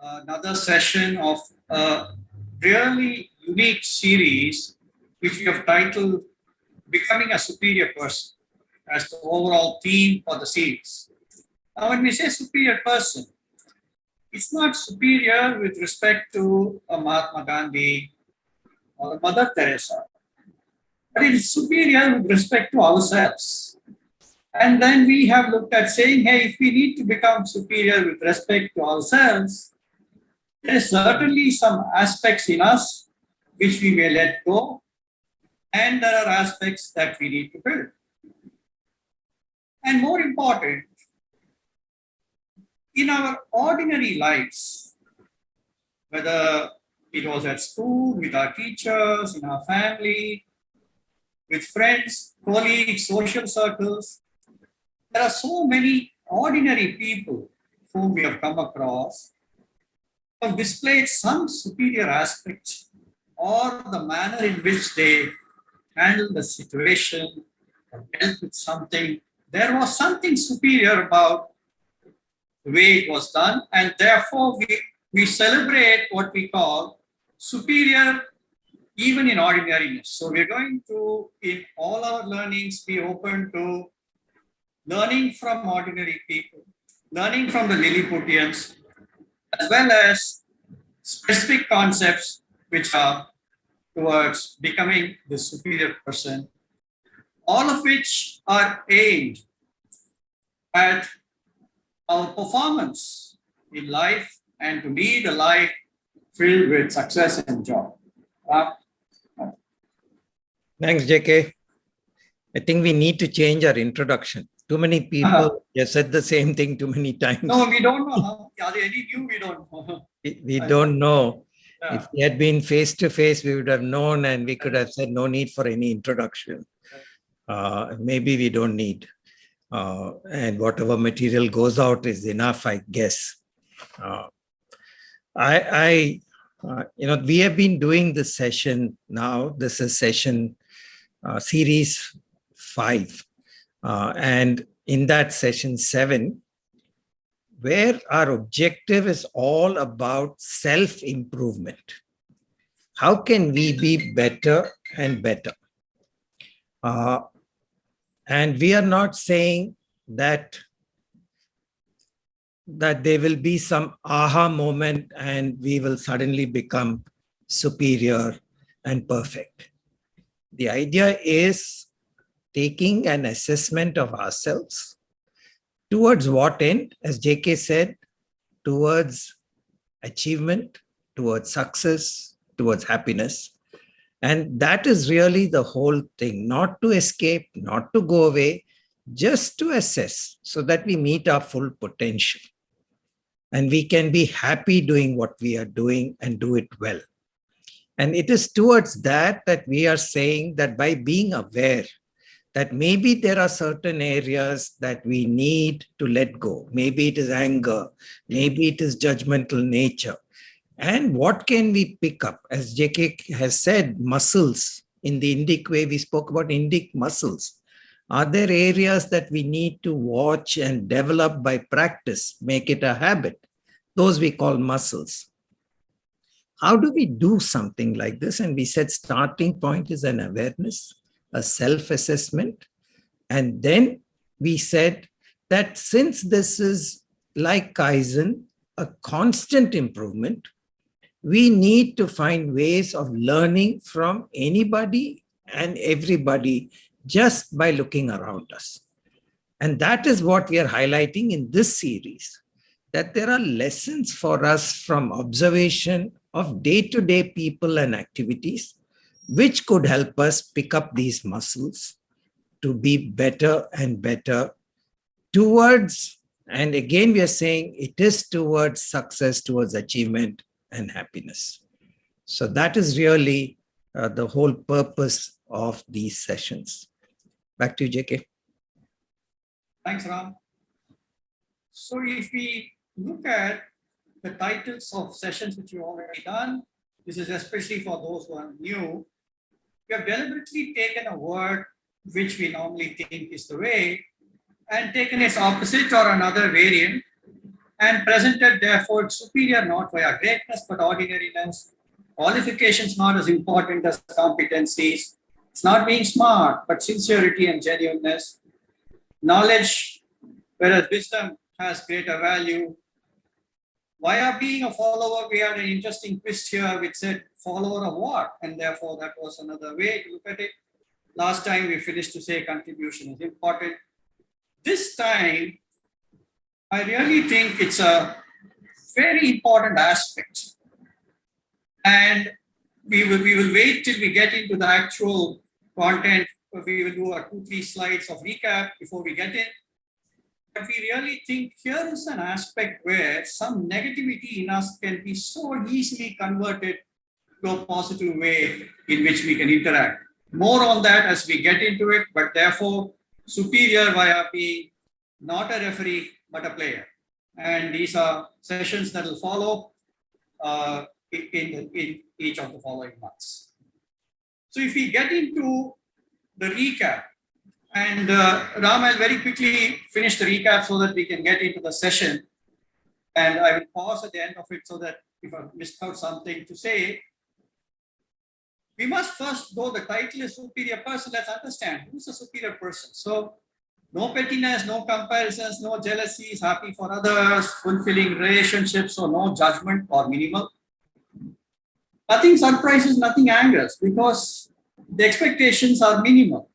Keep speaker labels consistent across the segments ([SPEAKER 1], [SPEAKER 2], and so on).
[SPEAKER 1] another session of a really unique series which we have titled Becoming a Superior Person as the overall theme for the series. Now, when we say superior person, it's not superior with respect to a Mahatma Gandhi or a Mother Teresa, but it is superior with respect to ourselves. And then we have looked at saying, hey, if we need to become superior with respect to ourselves, there is certainly some aspects in us which we may let go, and there are aspects that we need to build. And more important, in our ordinary lives, whether it was at school, with our teachers, in our family, with friends, colleagues, social circles, there are so many ordinary people whom we have come across who have displayed some superior aspects or the manner in which they handled the situation or dealt with something. There was something superior about the way it was done, and therefore we celebrate what we call superior even in ordinariness. So we're going to, in all our learnings, be open to learning from ordinary people, learning from the Lilliputians, as well as specific concepts which are towards becoming the superior person, all of which are aimed at our performance in life and to lead a life filled with success and joy.
[SPEAKER 2] Thanks, JK. I think we need to change our introduction. Too many people have said the same thing too many times.
[SPEAKER 1] No, we don't know. Are there any new? We don't know.
[SPEAKER 2] We don't know. Yeah. If we had been face to face, we would have known and we could have said no need for any introduction. Maybe we don't need. And whatever material goes out is enough, I guess. We have been doing this session now. This is session series 5. And in that session 7, where our objective is all about self-improvement. How can we be better and better? And we are not saying that there will be some aha moment and we will suddenly become superior and perfect. The idea is taking an assessment of ourselves towards what end, as JK said, towards achievement, towards success, towards happiness. And that is really the whole thing, not to escape, not to go away, just to assess so that we meet our full potential. And we can be happy doing what we are doing and do it well. And it is towards that we are saying that by being aware that maybe there are certain areas that we need to let go. Maybe it is anger, maybe it is judgmental nature. And what can we pick up? As JK has said, muscles. In the Indic way, we spoke about Indic muscles. Are there areas that we need to watch and develop by practice, make it a habit? Those we call muscles. How do we do something like this? And we said starting point is an awareness, a self-assessment. And then we said that since this is like Kaizen, a constant improvement, we need to find ways of learning from anybody and everybody just by looking around us. And that is what we are highlighting in this series, that there are lessons for us from observation of day-to-day people and activities, which could help us pick up these muscles to be better and better towards, and again, we are saying it is towards success, towards achievement and happiness. So that is really the whole purpose of these sessions. Back to you, JK.
[SPEAKER 1] Thanks, Ram. So if we look at the titles of sessions which you've already done, this is especially for those who are new, we have deliberately taken a word which we normally think is the way and taken its opposite or another variant and presented therefore superior not via greatness but ordinariness. Qualifications not as important as competencies. It's not being smart, but sincerity and genuineness. Knowledge, whereas wisdom has greater value. Via being a follower, we had an interesting twist here which said follower of what? And therefore that was another way to look at it. Last time we finished to say contribution is important. This time, I really think it's a very important aspect. And we will wait till we get into the actual content. We will do a 2-3 slides of recap before we get in. But we really think here is an aspect where some negativity in us can be so easily converted to a positive way in which we can interact. More on that as we get into it, but therefore superior via being not a referee, but a player. And these are sessions that will follow in each of the following months. So if we get into the recap, and Ram, I'll very quickly finish the recap so that we can get into the session. And I will pause at the end of it so that if I've missed out something to say, we must first, though the title is superior person, let's understand who's a superior person. So no pettiness, no comparisons, no jealousies, happy for others, fulfilling relationships, or no judgment or minimal. Nothing surprises, nothing angers because the expectations are minimal.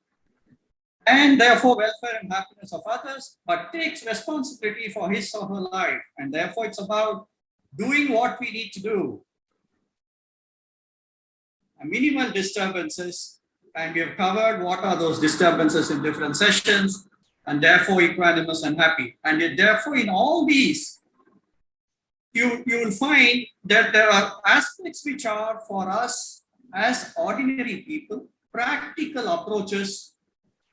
[SPEAKER 1] And therefore welfare and happiness of others, but takes responsibility for his or her life. And therefore it's about doing what we need to do. Minimal disturbances, and we have covered what are those disturbances in different sessions, and therefore equanimous and happy. And therefore in all these, you will find that there are aspects which are for us as ordinary people, practical approaches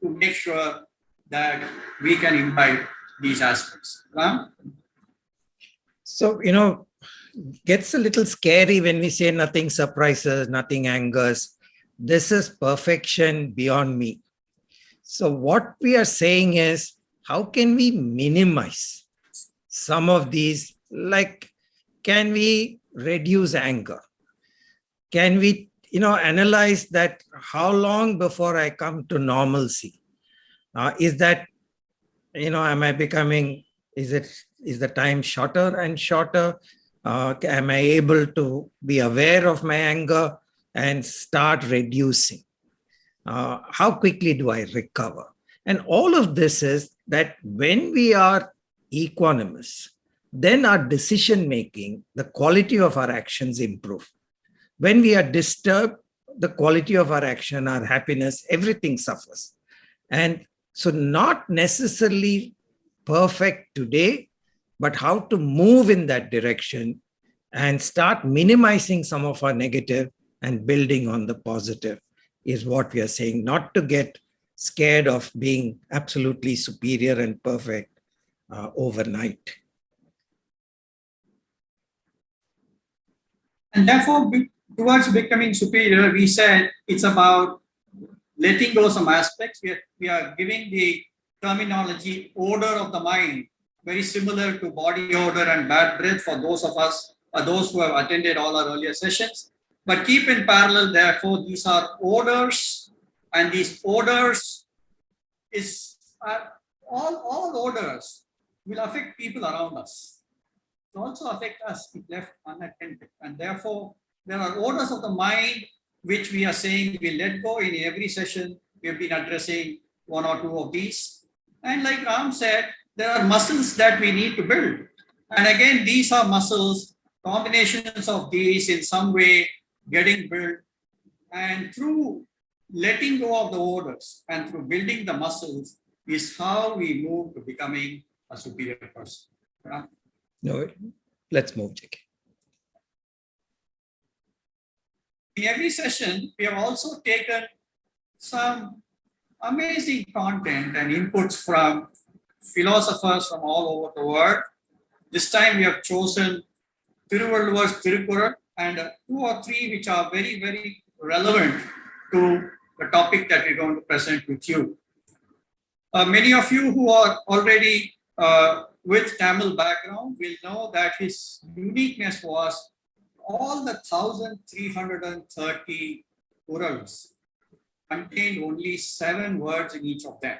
[SPEAKER 1] to make sure that we can imbibe these aspects. Ram?
[SPEAKER 2] So, gets a little scary when we say nothing surprises, nothing angers. This is perfection beyond me. So what we are saying is, how can we minimize some of these? Like, can we reduce anger? Can we analyze that how long before I come to normalcy? Is that, am I becoming, is the time shorter and shorter? Am I able to be aware of my anger and start reducing? How quickly do I recover? And all of this is that when we are equanimous, then our decision-making, the quality of our actions improve. When we are disturbed, the quality of our action, our happiness, everything suffers. And so not necessarily perfect today, but how to move in that direction and start minimizing some of our negative and building on the positive is what we are saying. Not to get scared of being absolutely superior and perfect overnight.
[SPEAKER 1] And therefore, towards becoming superior, we said it's about letting go some aspects. We are giving the terminology order of the mind, very similar to body odor and bad breath for those of us, those who have attended all our earlier sessions. But keep in parallel, therefore, these are orders, and these orders all orders will affect people around us. It also affect us if left unattended. And therefore, there are orders of the mind which we are saying we let go in every session. We have been addressing one or two of these. And like Ram said, there are muscles that we need to build. And again, these are muscles, combinations of these in some way getting built. And through letting go of the orders and through building the muscles is how we move to becoming a superior person. Ram?
[SPEAKER 2] No, let's move, JK.
[SPEAKER 1] In every session, we have also taken some amazing content and inputs from philosophers from all over the world. This time we have chosen Thiruvalluvar's Thirukkural and 2 or 3 which are very, very relevant to the topic that we're going to present with you. Many of you who are already with Tamil background will know that his uniqueness was all the 1,330 Urals contained only 7 words in each of them.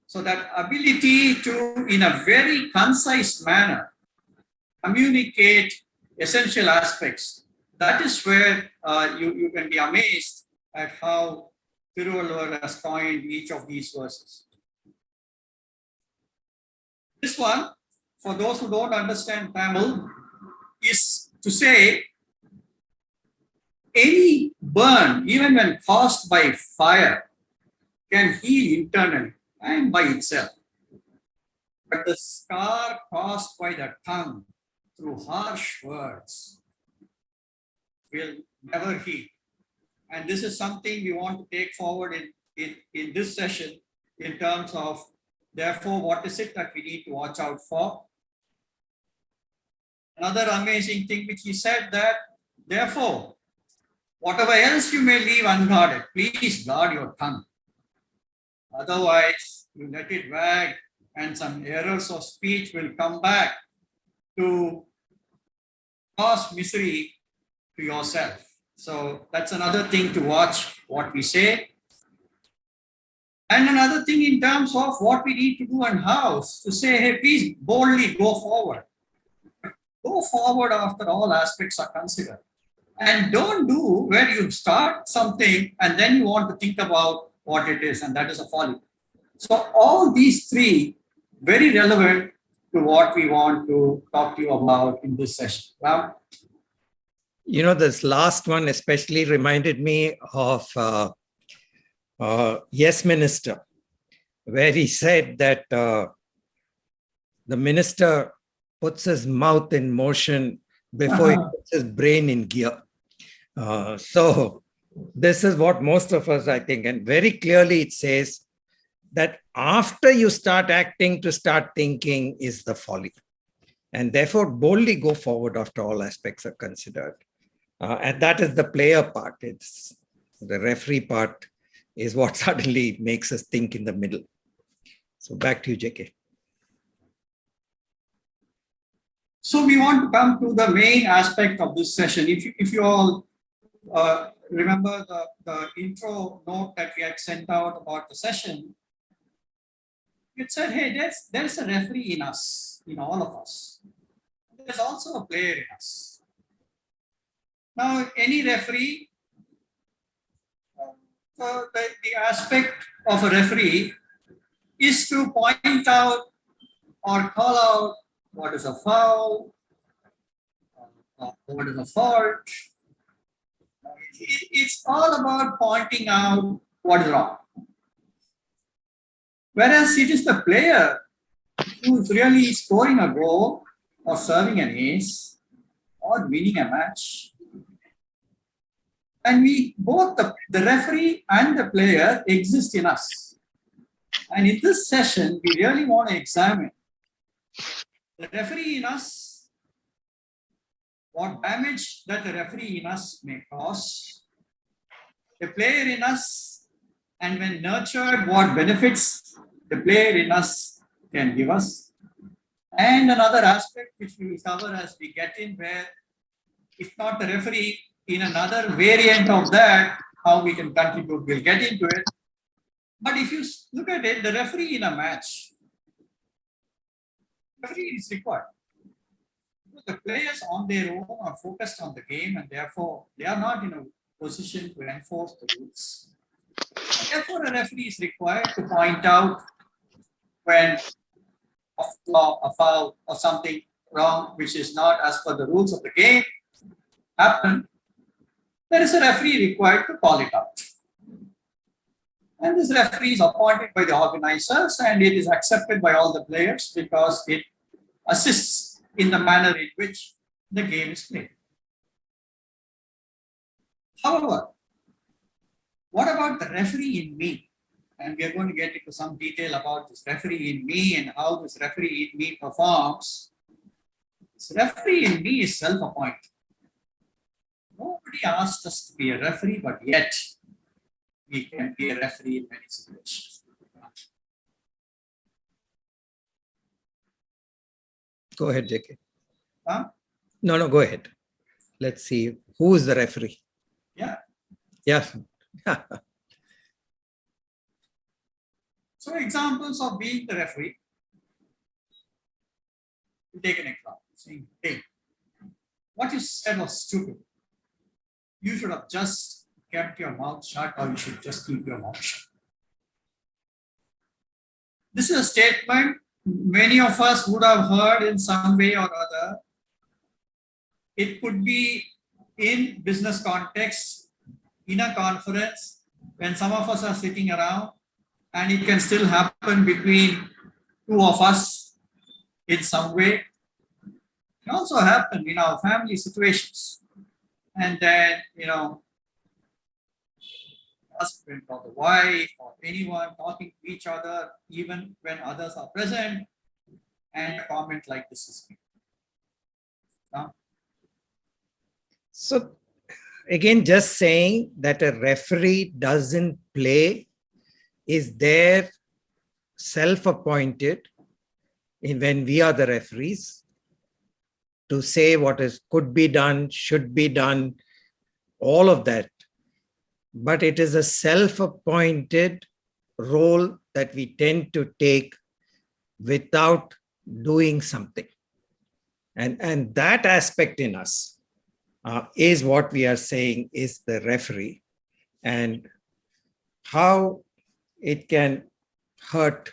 [SPEAKER 1] So that ability to, in a very concise manner, communicate essential aspects, that is where you can be amazed at how Thiruvalluvar has coined each of these verses. This one, for those who don't understand Tamil, is to say any burn, even when caused by fire, can heal internally and by itself. But the scar caused by the tongue through harsh words will never heal. And this is something we want to take forward in this session in terms of, therefore, what is it that we need to watch out for? Another amazing thing which he said that, therefore, whatever else you may leave unguarded, please guard your tongue. Otherwise, you let it wag and some errors of speech will come back to cause misery to yourself. So that's another thing to watch what we say. And another thing in terms of what we need to do and how, to say, hey, please boldly go forward. Go forward after all aspects are considered. And don't do where you start something and then you want to think about what it is, and that is a folly. So all these three very relevant to what we want to talk to you about in this session. Well,
[SPEAKER 2] you know, this last one especially reminded me of Yes Minister, where he said that the minister puts his mouth in motion before he puts his brain in gear. So this is what most of us, I think, and very clearly it says that after you start acting to start thinking is the folly. And therefore, boldly go forward after all aspects are considered. And that is the player part. It's the referee part is what suddenly makes us think in the middle. So back to you, JK.
[SPEAKER 1] So we want to come to the main aspect of this session. If you all remember the intro note that we had sent out about the session, it said, hey, there's a referee in us, in all of us. There's also a player in us. Now, any referee, the aspect of a referee is to point out or call out what is a foul, what is a fault. It's all about pointing out what is wrong. Whereas it is the player who's really scoring a goal or serving an ace or winning a match. And we both, the referee and the player, exist in us. And in this session, we really want to examine the referee in us, what damage that the referee in us may cause, the player in us, and when nurtured, what benefits the player in us can give us. And another aspect which we will cover as we get in, where if not the referee, in another variant of that, how we can contribute, we'll get into it. But if you look at it, the referee in a match, referee is required. The players on their own are focused on the game and therefore they are not in a position to enforce the rules. Therefore, a referee is required to point out when a foul or something wrong, which is not as per the rules of the game, happen. There is a referee required to call it out. And this referee is appointed by the organizers and it is accepted by all the players because it assists in the manner in which the game is played. However, what about the referee in me? And we are going to get into some detail about this referee in me and how this referee in me performs. This referee in me is self-appointed. Nobody asked us to be a referee, but yet we can be a referee in many situations.
[SPEAKER 2] Go ahead, JK.
[SPEAKER 1] Huh?
[SPEAKER 2] No, go ahead. Let's see. Who is the referee?
[SPEAKER 1] Yeah.
[SPEAKER 2] Yes.
[SPEAKER 1] So examples of being the referee. You take an example, saying, hey, what you said was stupid. You should have just kept your mouth shut, or you should just keep your mouth shut. This is a statement many of us would have heard in some way or other. It could be in business context, in a conference, when some of us are sitting around, and it can still happen between two of us in some way. It can also happen in our family situations. And then, husband or the wife or anyone talking to each other, even when others are present, and a comment like this is made.
[SPEAKER 2] So again, just saying that a referee doesn't play is there self-appointed when we are the referees to say what could be done, should be done, all of that. But it is a self-appointed role that we tend to take without doing something. And that aspect in us is what we are saying is the referee, and how it can hurt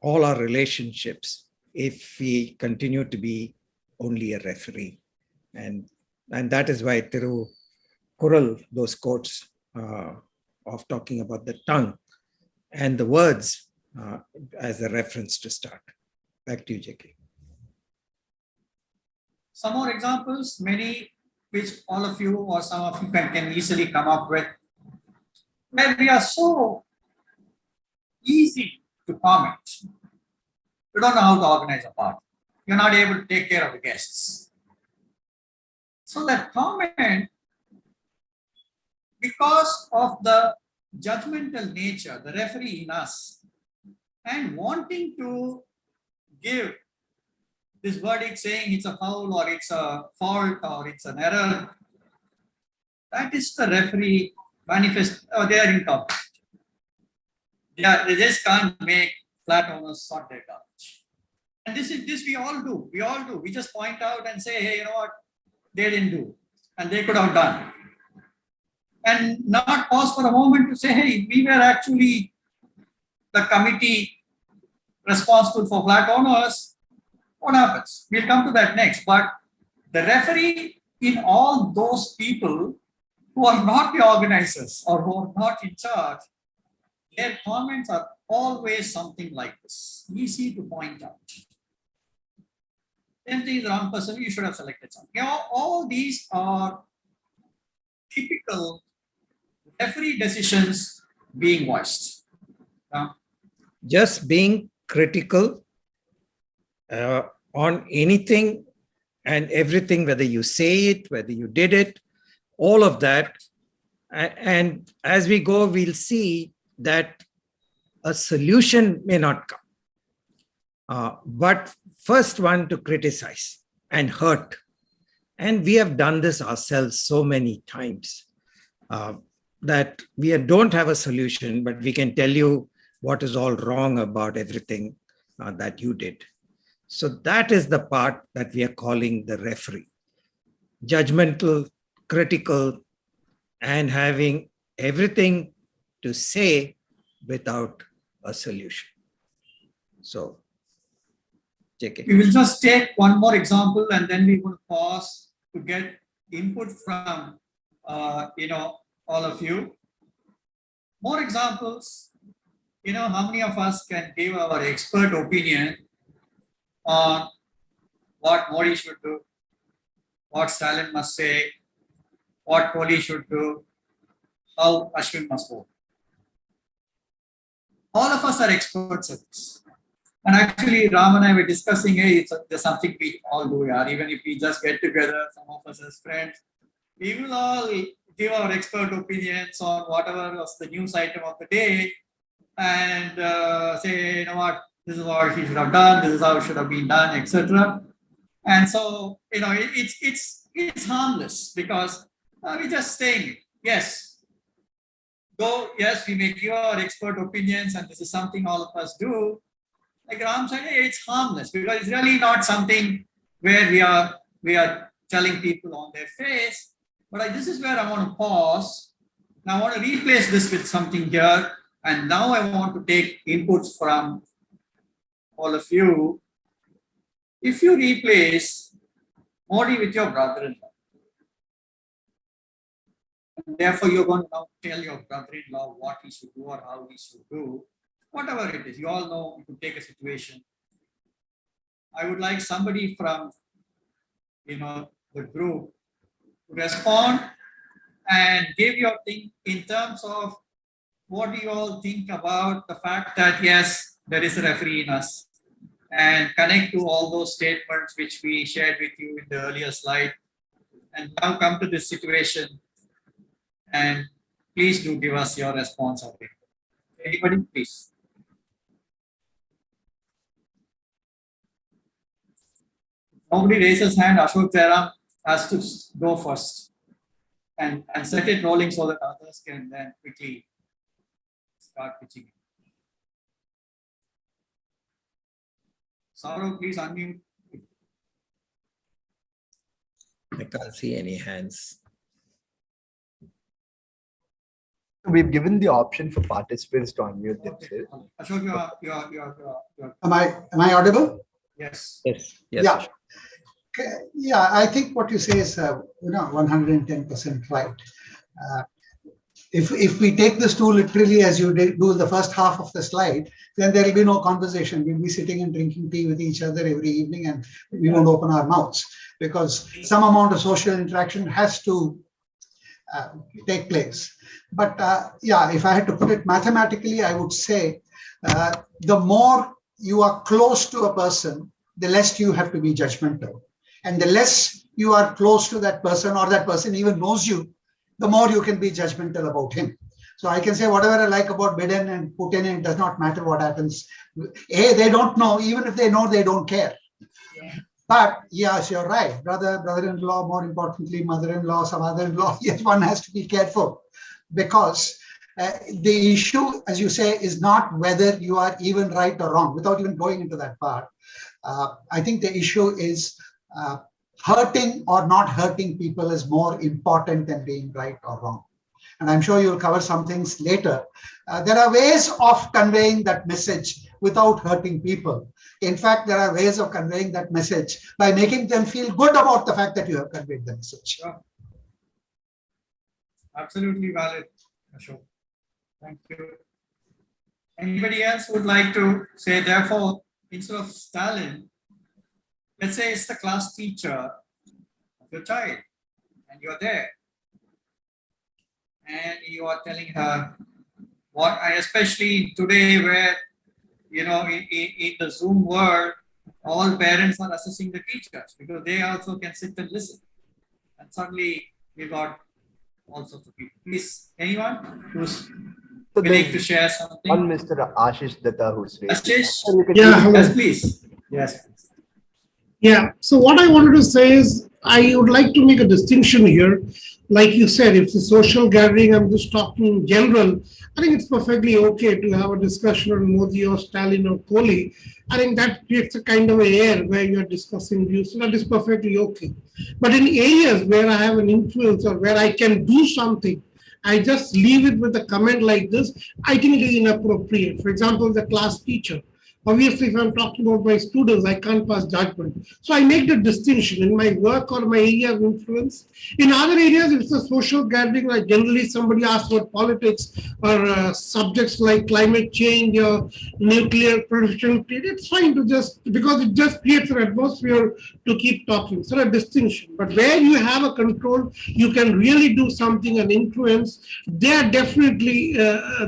[SPEAKER 2] all our relationships if we continue to be only a referee. And that is why Thiru Kural, those quotes of talking about the tongue and the words as a reference to start. Back to you, JK.
[SPEAKER 1] Some more examples, many which all of you or some of you can easily come up with, where we are so easy to comment. You don't know how to organize a party. You're not able to take care of the guests. So that comment, because of the judgmental nature, the referee in us, and wanting to give this verdict saying it's a foul or it's a fault or it's an error, that is the referee manifest, they are incompetent. They just can't make flat owners sort their garbage. And this we all do. We just point out and say, hey, you know what, they didn't do, and they could have done. And not pause for a moment to say, hey, we were actually the committee responsible for flat owners. What happens? We'll come to that next. But the referee in all those people who are not the organizers or who are not in charge, their comments are always something like this, easy to point out. Same thing is the wrong person, you should have selected something. All these are typical referee decisions being voiced.
[SPEAKER 2] Just being critical on anything and everything, whether you say it, whether you did it, all of that. And as we go, we'll see that a solution may not come. But first one to criticize and hurt. And we have done this ourselves so many times that we don't have a solution, but we can tell you what is all wrong about everything that you did. So that is the part that we are calling the referee. Judgmental, critical, and having everything to say without a solution. So, JK.
[SPEAKER 1] We will just take one more example and then we will pause to get input from all of you. More examples. How many of us can give our expert opinion on what Modi should do, what Stalin must say, what Kohli should do, how Ashwin must vote? All of us are experts at this. And actually, Ram and I were discussing, hey, there's something we all do here. Even if we just get together, some of us as friends, we will all give our expert opinions on whatever was the news item of the day and say, you know what, this is what he should have done, this is how it should have been done, etc. And so, it's harmless because we're just saying, yes, though, yes, we may give our expert opinions, and this is something all of us do. Like Ram said, it's harmless because it's really not something where we are telling people on their face. But this is where I want to pause. Now I want to replace this with something here, and now I want to take inputs from all of you. If you replace Modi with your brother-in-law, and therefore you're going to now tell your brother-in-law what he should do or how he should do, whatever it is, you all know you could take a situation. I would like somebody from, the group to respond and give your thing in terms of what do you all think about the fact that, yes, there is a referee in us, and connect to all those statements which we shared with you in the earlier slide, and now come to this situation, and please do give us your response of it. Anybody, please. Nobody raises hand, Ashok Jairam has to go first and set it rolling so that others can then quickly start pitching. Saurav, please unmute.
[SPEAKER 2] I can't see any hands.
[SPEAKER 3] We've given the option for participants to unmute themselves.
[SPEAKER 1] Ashok, you're
[SPEAKER 4] Am I audible?
[SPEAKER 1] yes.
[SPEAKER 2] Yes. Yes.
[SPEAKER 4] Yeah. Yeah, I think what you say is 110% right. If we take this tool literally as you do the first half of the slide, then there will be no conversation. We'll be sitting and drinking tea with each other every evening, and we won't open our mouths because some amount of social interaction has to take place. But yeah, if I had to put it mathematically, I would say the more you are close to a person, the less you have to be judgmental. And the less you are close to that person, or that person even knows you, the more you can be judgmental about him. So I can say whatever I like about Biden and Putin, and it does not matter what happens. They don't know. Even if they know, they don't care. But yes, you're right. Brother-in-law, more importantly, mother-in-law, some other-in-law, yes, one has to be careful because the issue, as you say, is not whether you are even right or wrong, without even going into that part. I think the issue is hurting or not hurting people is more important than being right or wrong. And I'm sure you'll cover some things later. There are ways of conveying that message without hurting people. In fact, there are ways of conveying that message by making them feel good about the fact that you have conveyed the message.
[SPEAKER 1] Sure. Absolutely valid, Ashok. Thank you. Anybody else would like to say, therefore, instead of Stalin, let's say it's the class teacher of your child, and you're there, and you are telling her what, especially today where, in the Zoom world, all parents are assessing the teachers because they also can sit and listen. And suddenly we got all sorts of people. Please, anyone who's willing to share something?
[SPEAKER 3] One Mr. Ashish Datta who's raised.
[SPEAKER 1] Ashish?
[SPEAKER 5] Yeah, hello.
[SPEAKER 1] Yes, please. Yes.
[SPEAKER 5] Yeah, so what I wanted to say is I would like to make a distinction here. Like you said, if it's a social gathering, I'm just talking in general, I think it's perfectly okay to have a discussion on Modi or Stalin or Kohli. I think that creates a kind of a air where you're discussing views, so that is perfectly okay. But in areas where I have an influence or where I can do something, I just leave it with a comment like this, I think it is inappropriate. For example, the class teacher. Obviously, if I'm talking about my students, I can't pass judgment. So I make the distinction in my work or my area of influence. In other areas, if it's a social gathering, like generally somebody asks about politics or subjects like climate change or nuclear proliferation, it's fine to just, because it just creates an atmosphere to keep talking. So a distinction. But where you have a control, you can really do something and influence, there definitely,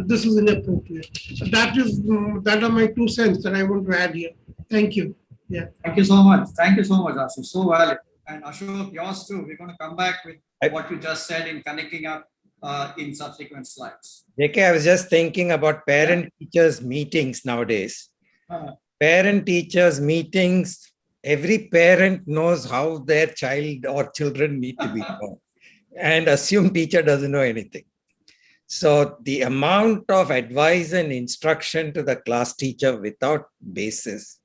[SPEAKER 5] this is inappropriate. So that are my 2 cents that I want to add here. Thank you. Yeah.
[SPEAKER 1] Thank you so much. Thank you so much, Ashish. So valid. And Ashok, yours too. We're going to come back with what you just said in connecting up in subsequent slides.
[SPEAKER 2] JK, I was just thinking about parent-teachers meetings nowadays. parent teachers meetings, every parent knows how their child or children need to be taught, and assume teacher doesn't know anything. So the amount of advice and instruction to the class teacher without basis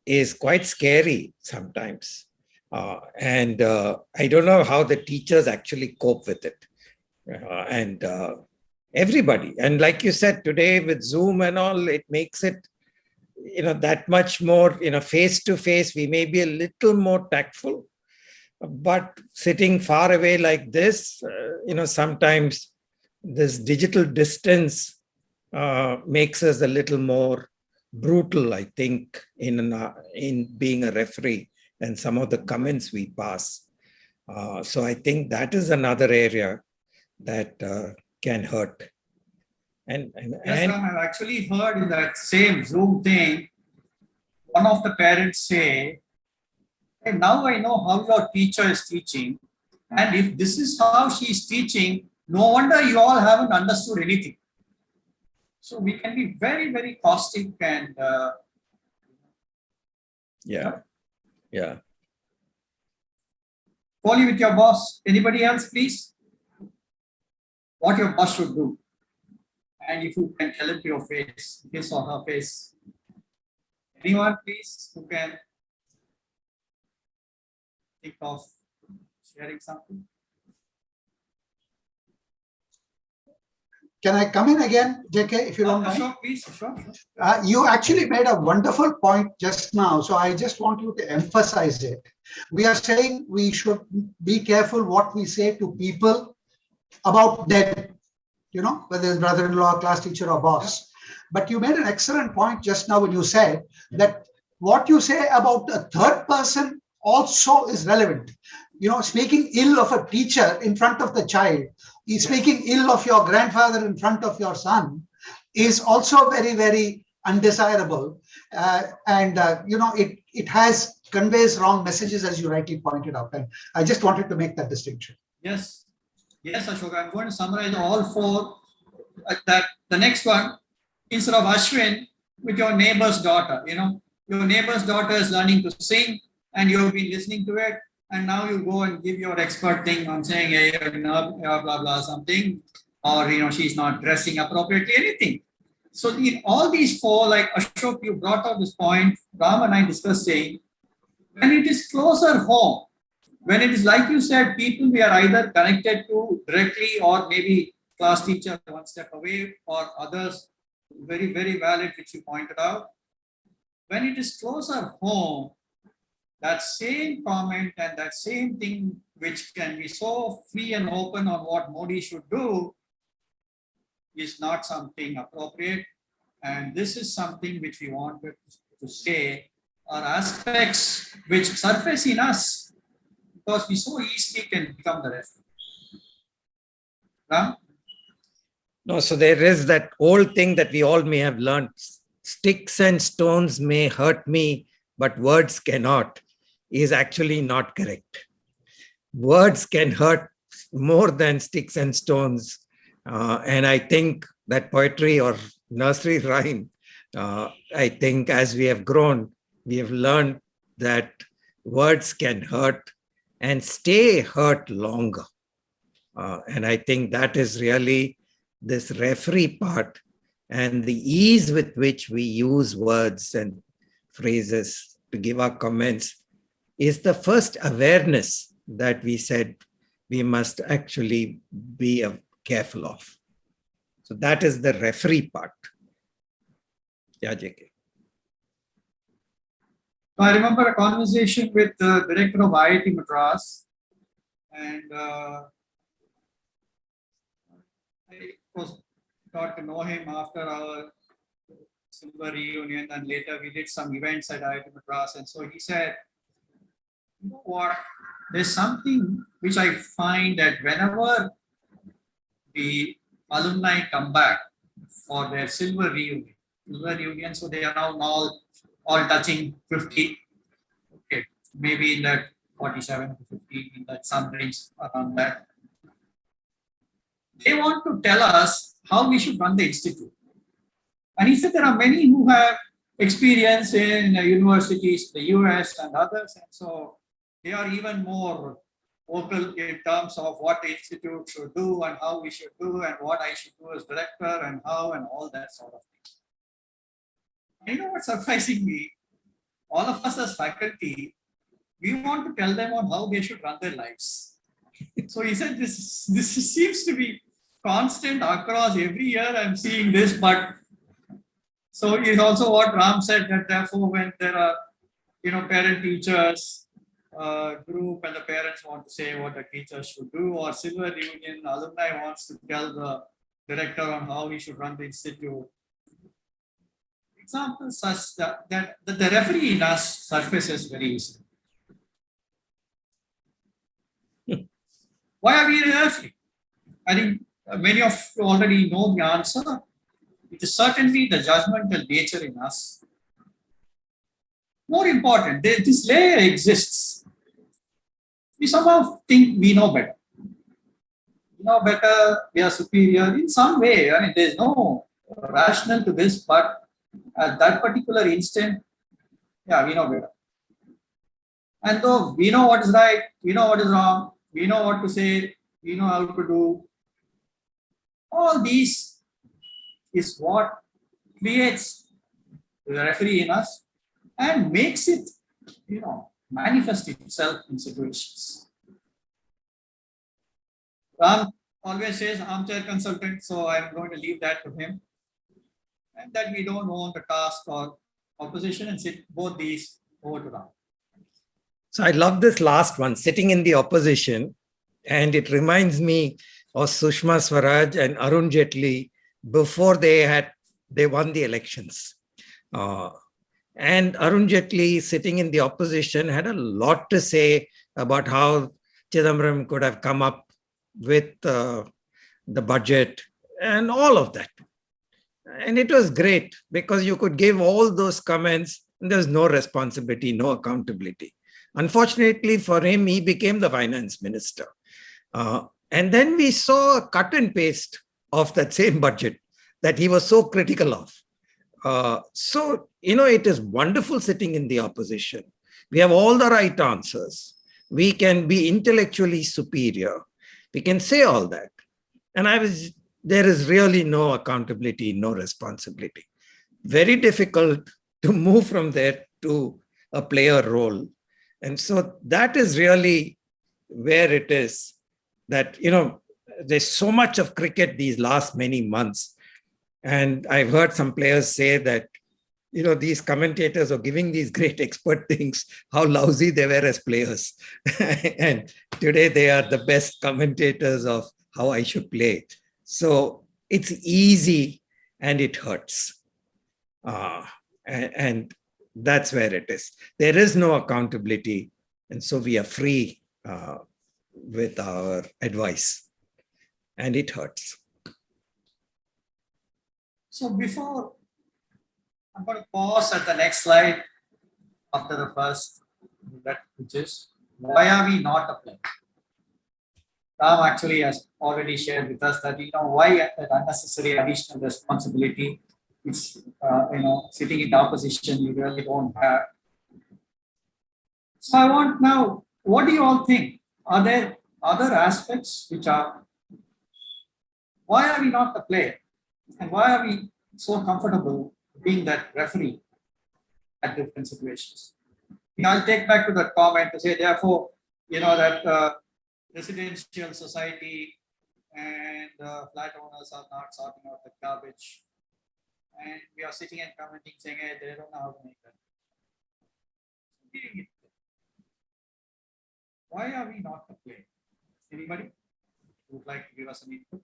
[SPEAKER 2] is quite scary sometimes. And I don't know how the teachers actually cope with it. And everybody. And like you said, today with Zoom and all, it makes it, that much more, face to face, we may be a little more tactful. But sitting far away like this, sometimes this digital distance makes us a little more brutal, I think, in being a referee and some of the comments we pass. So I think that is another area that can hurt.
[SPEAKER 1] Yes, Ram, I've actually heard in that same Zoom thing, one of the parents say, hey, now I know how your teacher is teaching. And if this is how she is teaching, no wonder you all haven't understood anything. So we can be very, very caustic and
[SPEAKER 2] yeah.
[SPEAKER 1] Call you with your boss. Anybody else, please? What your boss should do. And if you can tell it to your face, his or her face. Anyone, please, who can think of sharing something?
[SPEAKER 4] Can I come in again, JK, if you don't mind?
[SPEAKER 1] Sure, please. Sure.
[SPEAKER 4] You actually made a wonderful point just now, so I just want you to emphasize it. We are saying we should be careful what we say to people about them, whether it's brother-in-law, class teacher, or boss. But you made an excellent point just now when you said that what you say about a third person also is relevant. Speaking ill of a teacher in front of the child, speaking ill of your grandfather in front of your son is also very, very undesirable. It conveys wrong messages, as you rightly pointed out. And I just wanted to make that distinction.
[SPEAKER 1] Yes, Ashok, I'm going to summarize all four. That the next one, instead of Ashwin, with your neighbor's daughter, your neighbor's daughter is learning to sing and you've been listening to it. And now you go and give your expert thing on saying, hey, blah, blah, something, or, she's not dressing appropriately, anything. So in all these four, like Ashok, you brought out this point, Ram and I discussed saying, when it is closer home, when it is like you said, people we are either connected to directly or maybe class teacher one step away or others, very, very valid, which you pointed out. When it is closer home, that same comment and that same thing which can be so free and open on what Modi should do is not something appropriate. And this is something which we wanted to say are aspects which surface in us because we so easily can become the rest. Ram?
[SPEAKER 2] No, so there is that old thing that we all may have learned. Sticks and stones may hurt me, but words cannot, is actually not correct. Words can hurt more than sticks and stones. And I think that poetry or nursery rhyme, I think as we have grown, we have learned that words can hurt and stay hurt longer. And I think that is really this referee part and the ease with which we use words and phrases to give our comments is the first awareness that we said we must actually be careful of. So that is the referee part. Yeah, JK.
[SPEAKER 1] I remember a conversation with the director of IIT Madras, and I got to know him after our silver reunion, and later we did some events at IIT Madras. And so he said, you know what, there's something which I find that whenever the alumni come back for their silver reunion, so they are now all touching 50, okay, maybe in that 47 to 50, in that some range around that. They want to tell us how we should run the institute. And he said there are many who have experience in universities, the US and others. And so they are even more vocal in terms of what the institute should do and how we should do and what I should do as director and how and all that sort of thing. You know what's surprising me? All of us as faculty, we want to tell them on how they should run their lives. So he said this seems to be constant across every year. I'm seeing this, but so is also what Ram said, that therefore when there are parent teachers group and the parents want to say what the teachers should do, or Silver Union alumni wants to tell the director on how he should run the institute. Examples such that the referee in us surfaces very easily. Why are we a referee? I think many of you already know the answer. It is certainly the judgmental nature in us. More important, this layer exists. We somehow think we know better. We know better, we are superior in some way. I mean, there's no rationale to this, but at that particular instant, yeah, we know better. And though we know what is right, we know what is wrong, we know what to say, we know how to do. All these is what creates the referee in us and makes it, manifest itself in situations. Ram always says armchair consultant, so I'm going to leave that to him. And that we don't own the task or opposition and sit both these over to Ram.
[SPEAKER 2] So I love this last one, sitting in the opposition. And it reminds me of Sushma Swaraj and Arun Jaitley before they won the elections. And Arun Jaitley, sitting in the opposition, had a lot to say about how Chidambaram could have come up with the budget and all of that. And it was great because you could give all those comments and there's no responsibility, no accountability. Unfortunately for him, he became the finance minister. And then we saw a cut and paste of that same budget that he was so critical of. So, it is wonderful sitting in the opposition. We have all the right answers. We can be intellectually superior. We can say all that. And there is really no accountability, no responsibility. Very difficult to move from there to a player role. And so that is really where it is that, there's so much of cricket these last many months. And I've heard some players say that, these commentators are giving these great expert things, how lousy they were as players. And today they are the best commentators of how I should play. So it's easy and it hurts. And that's where it is. There is no accountability. And so we are free with our advice. And it hurts.
[SPEAKER 1] So before, I'm going to pause at the next slide after the first, which is, why are we not a player? Ram actually has already shared with us that, why that unnecessary additional responsibility, which, sitting in the opposition, you really don't have. So I want now, what do you all think? Are there other aspects which are, why are we not the player? And why are we so comfortable being that referee at different situations? I'll take back to that comment to say, therefore, that residential society and flat owners are not sorting out the garbage. And we are sitting and commenting saying, hey, they don't know how to make that. Why are we not the player? Anybody would like to give us an input?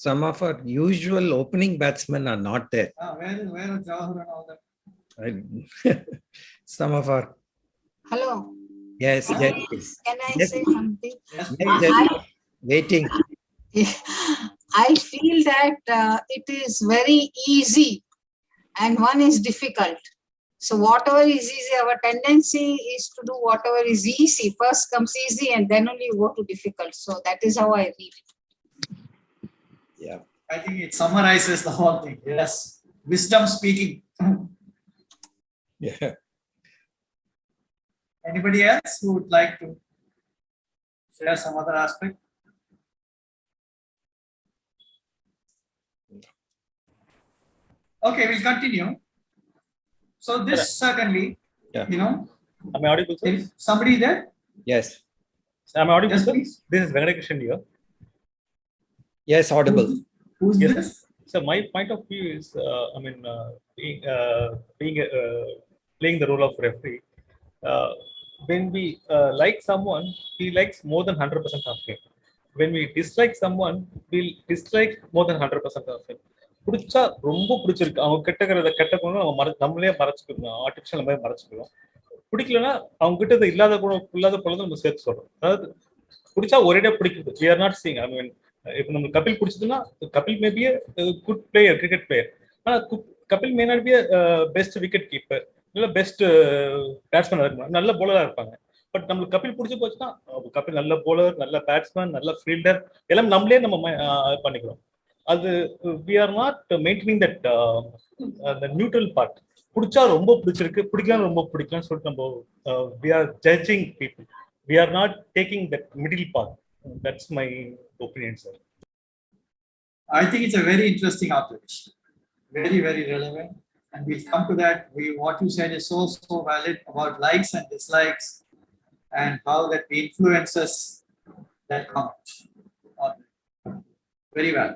[SPEAKER 2] Some of our usual opening batsmen are not there.
[SPEAKER 1] Where are Jawahar and all
[SPEAKER 2] that? Some of our.
[SPEAKER 6] Hello.
[SPEAKER 2] Yes, yes.
[SPEAKER 6] Can I say something?
[SPEAKER 2] Yes. Waiting.
[SPEAKER 6] I feel that it is very easy and one is difficult. So whatever is easy, our tendency is to do whatever is easy. First comes easy and then only you go to difficult. So that is how I read it.
[SPEAKER 2] Yeah.
[SPEAKER 1] I think it summarizes the whole thing. Yes. Wisdom speaking.
[SPEAKER 2] Yeah.
[SPEAKER 1] Anybody else who would like to share some other aspect? Okay, we'll continue. So this certainly,
[SPEAKER 2] Yeah.
[SPEAKER 7] Am I audible, sir?
[SPEAKER 1] is somebody there?
[SPEAKER 2] Yes.
[SPEAKER 7] Am I audible,
[SPEAKER 1] Yes,
[SPEAKER 7] sir?
[SPEAKER 1] please.
[SPEAKER 7] This is Venkatakrishnan here.
[SPEAKER 2] Yes, audible.
[SPEAKER 1] Who's
[SPEAKER 7] Yes.
[SPEAKER 1] this?
[SPEAKER 7] So my point of view is, playing the role of referee. When we like someone, he likes more than 100% of him. When we dislike someone, we'll dislike more than 100% of him. பிடிச்சா ரொம்ப பிடிச்சிருக்கு அவங்க கெட்ட குணம் நம்ம நம்மளே மறைச்சிக்கணும், artificial மாதிரி மறைச்சிக்கிறோம். பிடிக்கலன்னா அவங்க கிட்ட இல்லாத குணம் இல்லாத பொழுது நம்ம சேர்த்து சொல்றோம். அதாவது பிடிச்சா ஒரேடியா பிடிக்குது. We are not seeing. I mean, இப்போ நம்ம கபில் பிடிச்சதுன்னா Kapil may be good player, cricket player. ஆனா Kapil may not be best wicket keeper, இல்ல பெஸ்ட் பேட்ஸ்மேன் இருப்பாங்க, நல்ல போலரா இருப்பாங்க. பட் நம்மளுக்கு கபில் பிடிச்சி போச்சுன்னா கபில் நல்ல போலர், நல்ல பேட்ஸ்மேன், நல்ல ஃபீல்டர், எல்லாம் நம்மளே நம்ம பண்ணிக்கிறோம். அது we are not maintaining that the neutral part. பிடிச்சா ரொம்ப பிடிச்சிருக்கு, பிடிக்கலாம் ரொம்ப பிடிக்கலாம்னு சொல்லிட்டு நம்ம we are judging people. We are not taking that middle path. That's my opinion, sir.
[SPEAKER 1] I think it's a very interesting observation. Very, very relevant. And we'll come to that. What you said is so valid about likes and dislikes and how that influences that comment. Very well.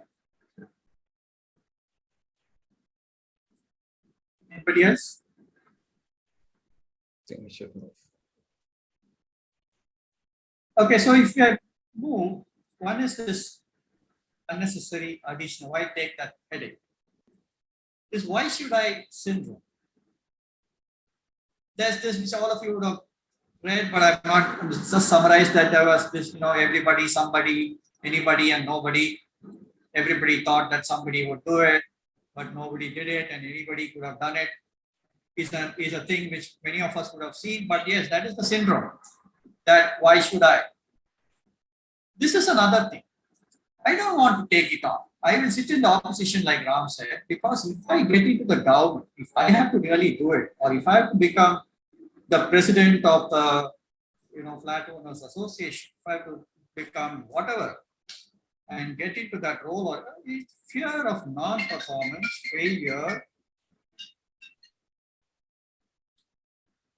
[SPEAKER 1] Anybody else?
[SPEAKER 2] I think we should move.
[SPEAKER 1] Okay, so if you move, one is this unnecessary additional. Why take that headache? This why should I syndrome. There's this which all of you would have read, but I've not just summarized that there was this, everybody, somebody, anybody, and nobody. Everybody thought that somebody would do it, but nobody did it, and anybody could have done it. Is a thing which many of us would have seen, but yes, that is the syndrome. That why should I? This is another thing. I don't want to take it on. I will sit in the opposition like Ram said, because if I get into the government, if I have to really do it, or if I have to become the president of the Flat Owners Association, if I have to become whatever and get into that role, or fear of non-performance, failure.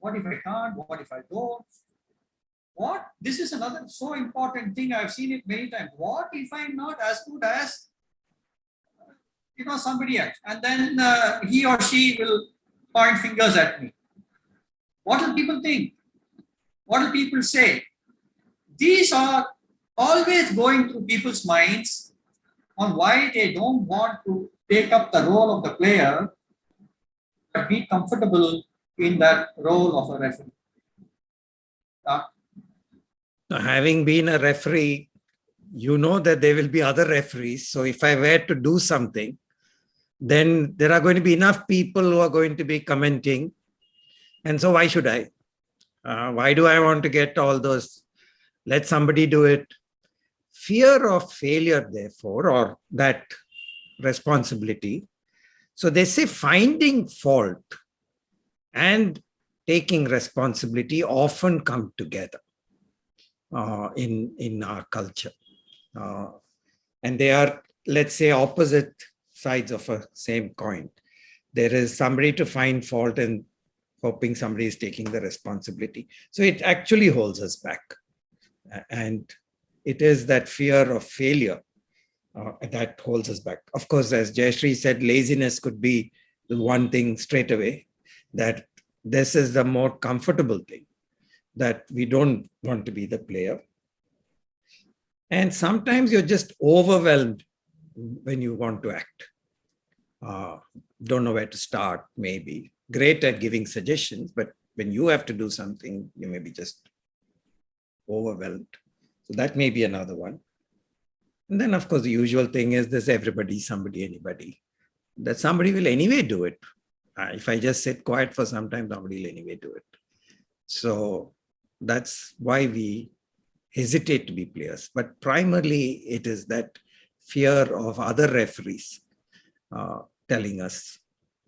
[SPEAKER 1] What if I can't? What if I don't? What? This is another so important thing. I've seen it many times. What if I'm not as good as somebody else? And then he or she will point fingers at me. What will people think? What will people say? These are always going through people's minds on why they don't want to take up the role of the player, but be comfortable in that role of a referee.
[SPEAKER 2] Now, having been a referee, you know that there will be other referees. So if I were to do something, then there are going to be enough people who are going to be commenting. And so why should I? Why do I want to get all those? Let somebody do it. Fear of failure, therefore, or that responsibility. So they say finding fault and taking responsibility often come together in our culture. And they are, let's say, opposite sides of a same coin. There is somebody to find fault and hoping somebody is taking the responsibility. So it actually holds us back. And it is that fear of failure that holds us back. Of course, as Jayashree said, laziness could be the one thing straight away, that this is the more comfortable thing, that we don't want to be the player. And sometimes you're just overwhelmed when you want to act. Don't know where to start, maybe. Great at giving suggestions, but when you have to do something, you may be just overwhelmed. So that may be another one. And then, of course, the usual thing is this: everybody, somebody, anybody. That somebody will anyway do it. If I just sit quiet for some time, nobody will anyway do it. So that's why we hesitate to be players. But primarily, it is that fear of other referees telling us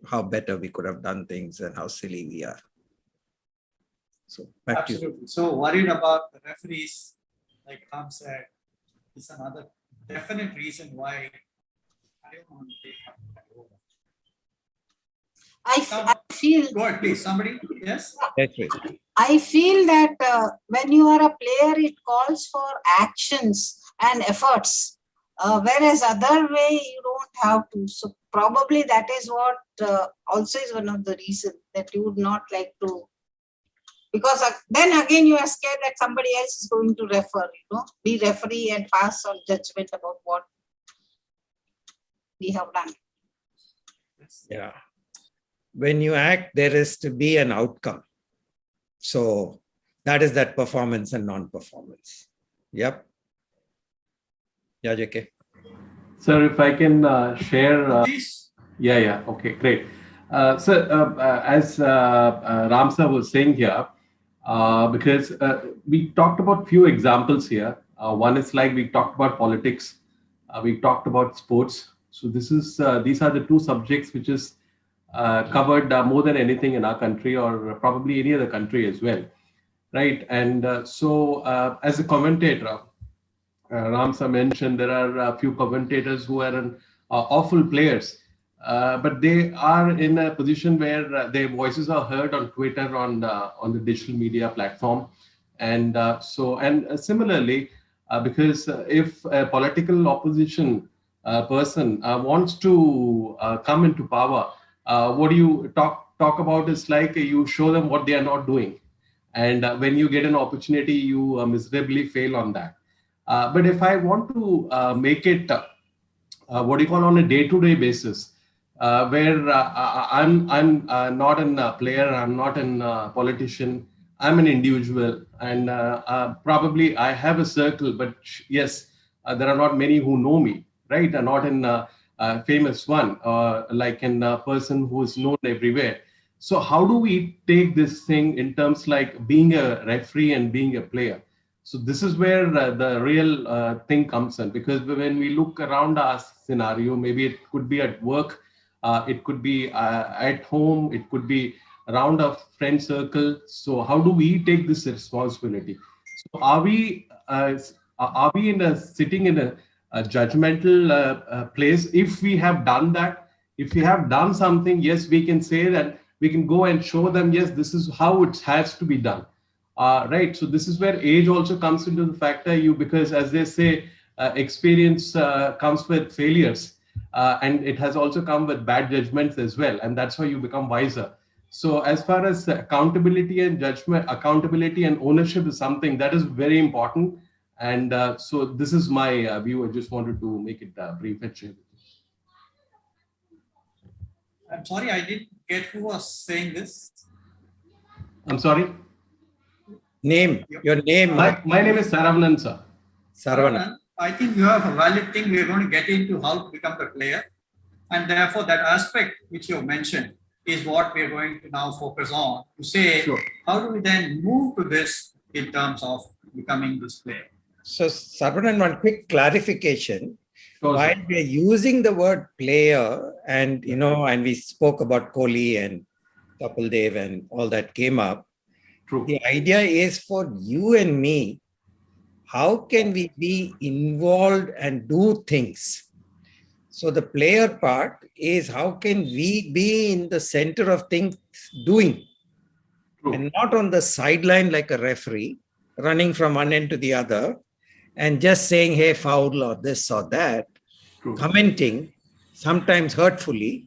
[SPEAKER 2] how better we could have done things and how silly we are. So back to you.
[SPEAKER 1] Absolutely. So worried about the referees, like Tom said, is another definite reason why I don't want to take up that role.
[SPEAKER 6] I feel
[SPEAKER 1] Go ahead, please. Somebody? Yes?
[SPEAKER 2] That's right.
[SPEAKER 6] I feel that when you are a player, it calls for actions and efforts, whereas other way you don't have to. So probably that is what also is one of the reasons that you would not like to, because then again you are scared that somebody else is going to refer, be referee and pass on judgment about what we have done.
[SPEAKER 2] Yeah. When you act, there is to be an outcome. So that is that performance and non-performance. Yep. Yeah, JK.
[SPEAKER 8] Sir, if I can share.
[SPEAKER 1] Please.
[SPEAKER 8] Yeah, okay, great. Sir, as Ram sir was saying here, because we talked about few examples here. One is like we talked about politics, we talked about sports. So these are the two subjects which is covered more than anything in our country, or probably any other country as well, right? And so as a commentator, Ram sir mentioned there are a few commentators who are awful players, but they are in a position where their voices are heard on Twitter, on the digital media platform, and similarly, because if a political opposition person wants to come into power, what you talk about is like you show them what they are not doing, and when you get an opportunity, you miserably fail on that. But if I want to make it what do you call on a day-to-day basis, where I'm not a player, I'm not a politician, I'm an individual, and probably I have a circle, but yes, there are not many who know me, right? Not in a famous one, like a person who is known everywhere. So how do we take this thing in terms like being a referee and being a player? So this is where the real thing comes in, because when we look around our scenario, maybe it could be at work, it could be at home, it could be around a friend circle. So how do we take this responsibility? So are we sitting in a judgmental place? If we have done that, if we have done something, yes, we can say that we can go and show them, yes, this is how it has to be done. Right. So this is where age also comes into the factor. Because as they say, experience comes with failures, and it has also come with bad judgments as well. And that's how you become wiser. So as far as accountability and judgment, accountability and ownership is something that is very important. And so this is my view. I just wanted to make it brief and share.
[SPEAKER 1] I'm sorry, I didn't get who was saying this.
[SPEAKER 8] I'm sorry.
[SPEAKER 2] Name, your name.
[SPEAKER 8] My name is Saravanan, sir.
[SPEAKER 2] Saravanan.
[SPEAKER 1] I think you have a valid thing. We're going to get into how to become the player. And therefore, that aspect which you mentioned is what we're going to now focus on to say,
[SPEAKER 8] Sure.
[SPEAKER 1] How do we then move to this in terms of becoming this player?
[SPEAKER 2] So Saravanan, one quick clarification.
[SPEAKER 8] Sure,
[SPEAKER 2] While
[SPEAKER 8] sir.
[SPEAKER 2] we are using the word player, and and we spoke about Kohli and Kapil Dev and all that came up,
[SPEAKER 8] True.
[SPEAKER 2] the idea is for you and me, how can we be involved and do things? So the player part is how can we be in the center of things doing,
[SPEAKER 8] True.
[SPEAKER 2] and not on the sideline like a referee running from one end to the other and just saying, hey, foul or this or that,
[SPEAKER 8] True.
[SPEAKER 2] commenting, sometimes hurtfully.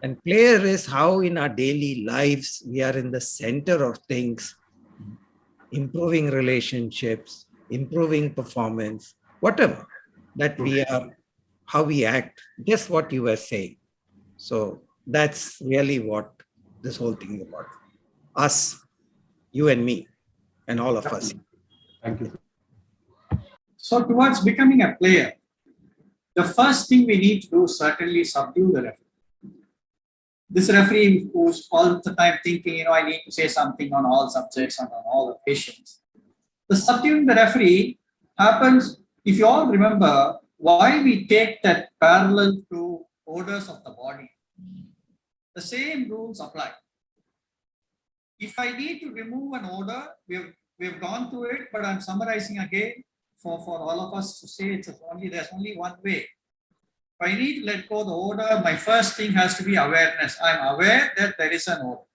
[SPEAKER 2] And player is how in our daily lives, we are in the center of things, improving relationships, improving performance, whatever that we are, how we act, just what you were saying. So that's really what this whole thing is about. Us, you and me, and all of us.
[SPEAKER 8] Thank you.
[SPEAKER 1] So towards becoming a player, the first thing we need to do is certainly subdue the referee. this referee who's all the time thinking, I need to say something on all subjects and on all occasions. The subduing the referee happens, if you all remember, why we take that parallel to odors of the body. The same rules apply. If I need to remove an odor, we have gone through it, but I'm summarizing again for all of us to say there's only one way. If I need to let go of the odor, my first thing has to be awareness. I'm aware that there is an odor.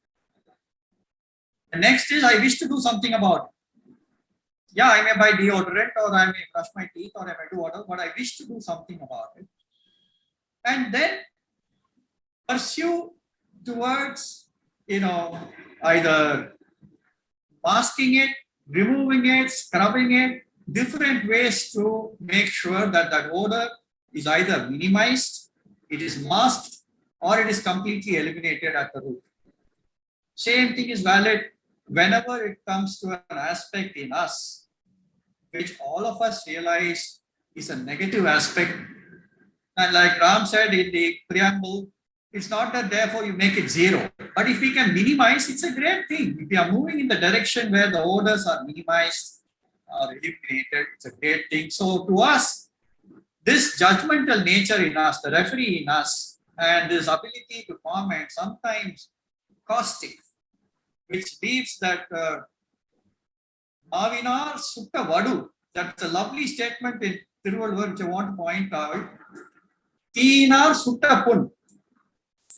[SPEAKER 1] The next is I wish to do something about it. Yeah, I may buy deodorant or I may brush my teeth or I may do whatever, but I wish to do something about it. And then pursue towards, either masking it, removing it, scrubbing it, different ways to make sure that that odor is either minimized, it is masked, or it is completely eliminated at the root. Same thing is valid whenever it comes to an aspect in us, which all of us realize is a negative aspect. And like Ram said in the preamble, it's not that therefore you make it zero. But if we can minimize, it's a great thing. If we are moving in the direction where the odors are minimized or eliminated, it's a great thing. So to us, this judgmental nature in us, the referee in us, and this ability to comment, sometimes caustic, which leaves that Mavinar Sutta Vadu, that's a lovely statement in Thiruvalluvar which I want to point out. Tinar Sutta Pun.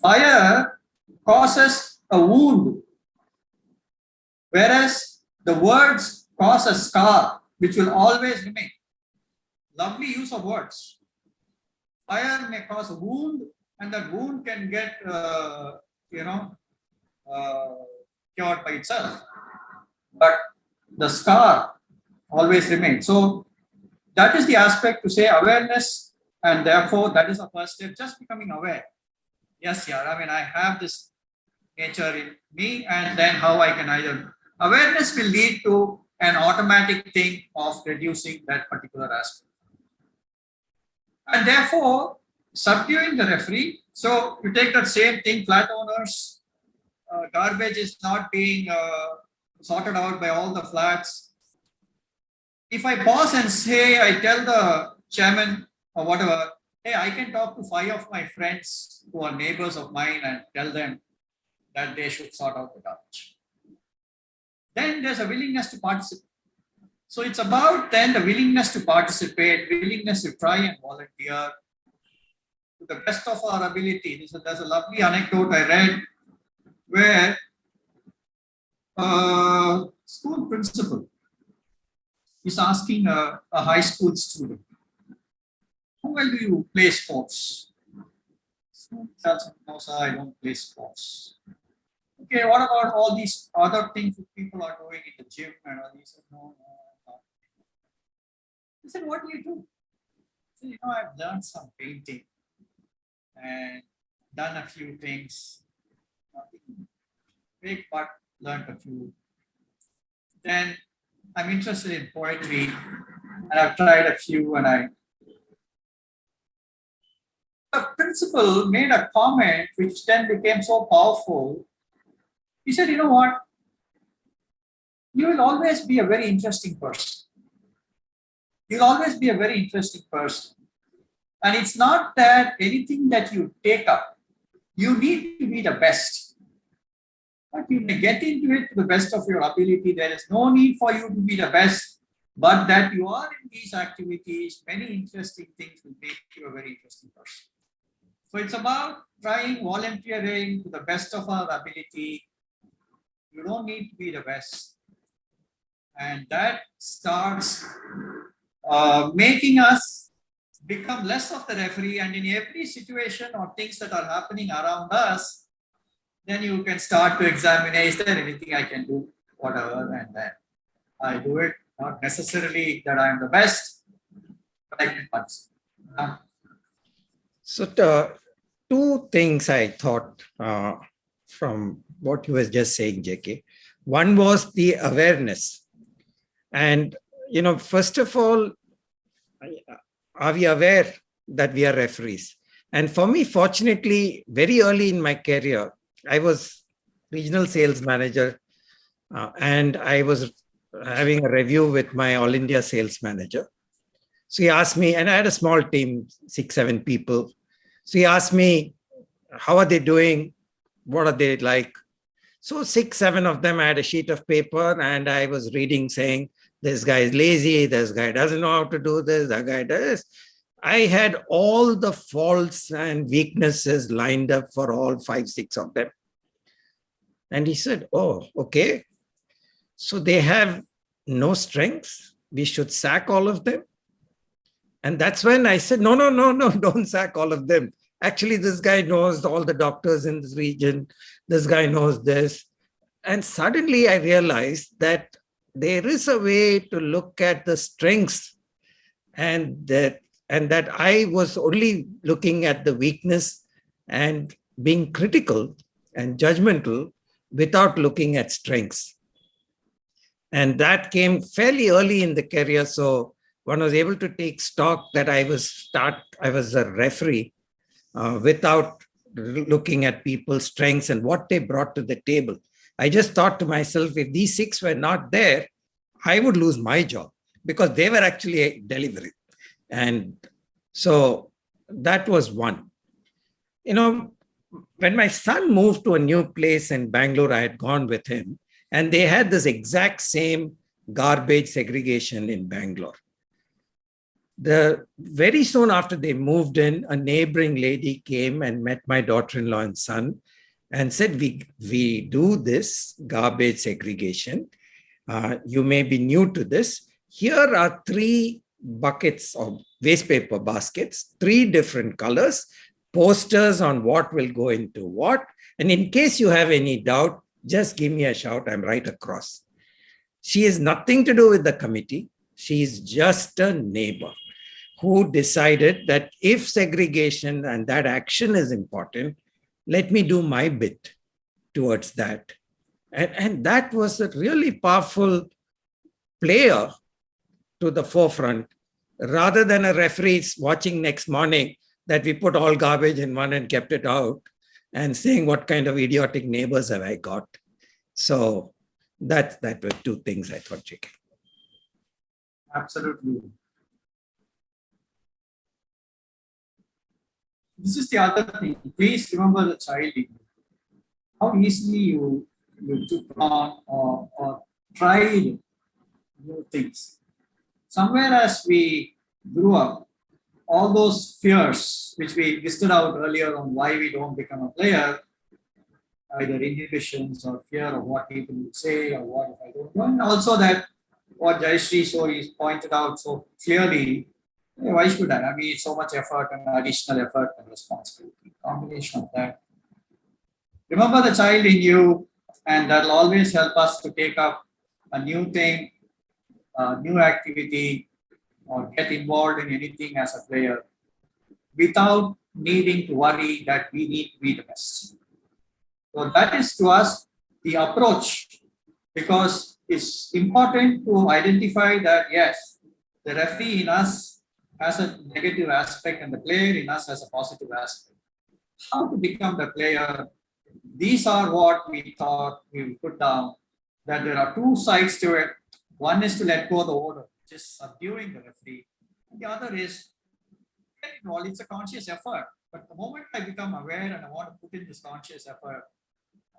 [SPEAKER 1] Fire causes a wound, whereas the words cause a scar, which will always remain. Lovely use of words. Fire may cause a wound, and that wound can get, cured by itself. But the scar always remains. So that is the aspect to say awareness, and therefore that is the first step, just becoming aware. Yes, yeah, I have this nature in me, and then how I can either, awareness will lead to an automatic thing of reducing that particular aspect. And therefore, subduing the referee. So you take that same thing, flat owners, garbage is not being sorted out by all the flats. If I pause and say, I tell the chairman or whatever, hey, I can talk to 5 of my friends who are neighbors of mine and tell them that they should sort out the garbage. Then there's a willingness to participate. So it's about then the willingness to participate, willingness to try and volunteer to the best of our ability. There's a lovely anecdote I read where a school principal is asking a high school student, how well do you play sports? Student tells him, no, sir, I don't play sports. Okay, what about all these other things that people are doing in the gym? And he said, no. He said, what do you do? He said, I've learned some painting and done a few things. Nothing big, but learned a few. Then I'm interested in poetry, and I've tried a few, and the principal made a comment which then became so powerful. He said, you know what? You will always be a very interesting person. You'll always be a very interesting person. And it's not that anything that you take up, you need to be the best. But you may get into it to the best of your ability. There is no need for you to be the best, but that you are in these activities, many interesting things will make you a very interesting person. So it's about trying volunteering to the best of our ability. You don't need to be the best. And that starts making us become less of the referee, and in every situation or things that are happening around us, then you can start to examine, is there anything I can do, whatever, and then I do it, not necessarily that I am the best, but I can participate.
[SPEAKER 2] So two things I thought from what you were just saying, JK. One was the awareness. And, first of all, are we aware that we are referees? And for me, fortunately, very early in my career, I was regional sales manager, and I was having a review with my All India sales manager. So he asked me, and I had a small team, 6, 7 people. So he asked me, how are they doing? What are they like? So 6, 7 of them, I had a sheet of paper and I was reading saying, this guy is lazy, this guy doesn't know how to do this, that guy does. I had all the faults and weaknesses lined up for all 5, 6 of them. And he said, oh, okay. So they have no strengths. We should sack all of them. And that's when I said, no, don't sack all of them. Actually, this guy knows all the doctors in this region. This guy knows this. And suddenly I realized that there is a way to look at the strengths, and that I was only looking at the weakness and being critical and judgmental without looking at strengths. And that came fairly early in the career. So one was able to take stock that I was a referee without looking at people's strengths and what they brought to the table. I just thought to myself, if these 6 were not there, I would lose my job because they were actually delivering. And so that was one. You know, when my son moved to a new place in Bangalore, I had gone with him, and they had this exact same garbage segregation in Bangalore. Very soon after they moved in, a neighboring lady came and met my daughter-in-law and son and said, we do this garbage segregation. You may be new to this. Here are 3 buckets of waste paper baskets, 3 different colors, posters on what will go into what. And in case you have any doubt, just give me a shout. I'm right across. She has nothing to do with the committee. She's just a neighbor who decided that if segregation and that action is important, let me do my bit towards that. And that was a really powerful player to the forefront, rather than a referee watching next morning that we put all garbage in one and kept it out and saying, what kind of idiotic neighbors have I got? So that were 2 things I thought, JK.
[SPEAKER 1] Absolutely. This is the other thing. Please remember the child in you. How easily you took on or tried new things. Somewhere as we grew up, all those fears which we listed out earlier on why we don't become a player, either inhibitions or fear of what people will say or what if I don't know, and also that what Jayashree so pointed out so clearly, why should I? I mean, so much effort and additional effort and responsibility, combination of that. Remember the child in you, and that'll always help us to take up a new thing, a new activity, or get involved in anything as a player without needing to worry that we need to be the best. So that is to us the approach, because it's important to identify that yes, the referee in us has a negative aspect and the player in us has a positive aspect. How to become the player? These are what we thought we will put down, that there are 2 sides to it. One is to let go of the order, just subduing the referee. And the other is, it's a conscious effort. But the moment I become aware and I want to put in this conscious effort,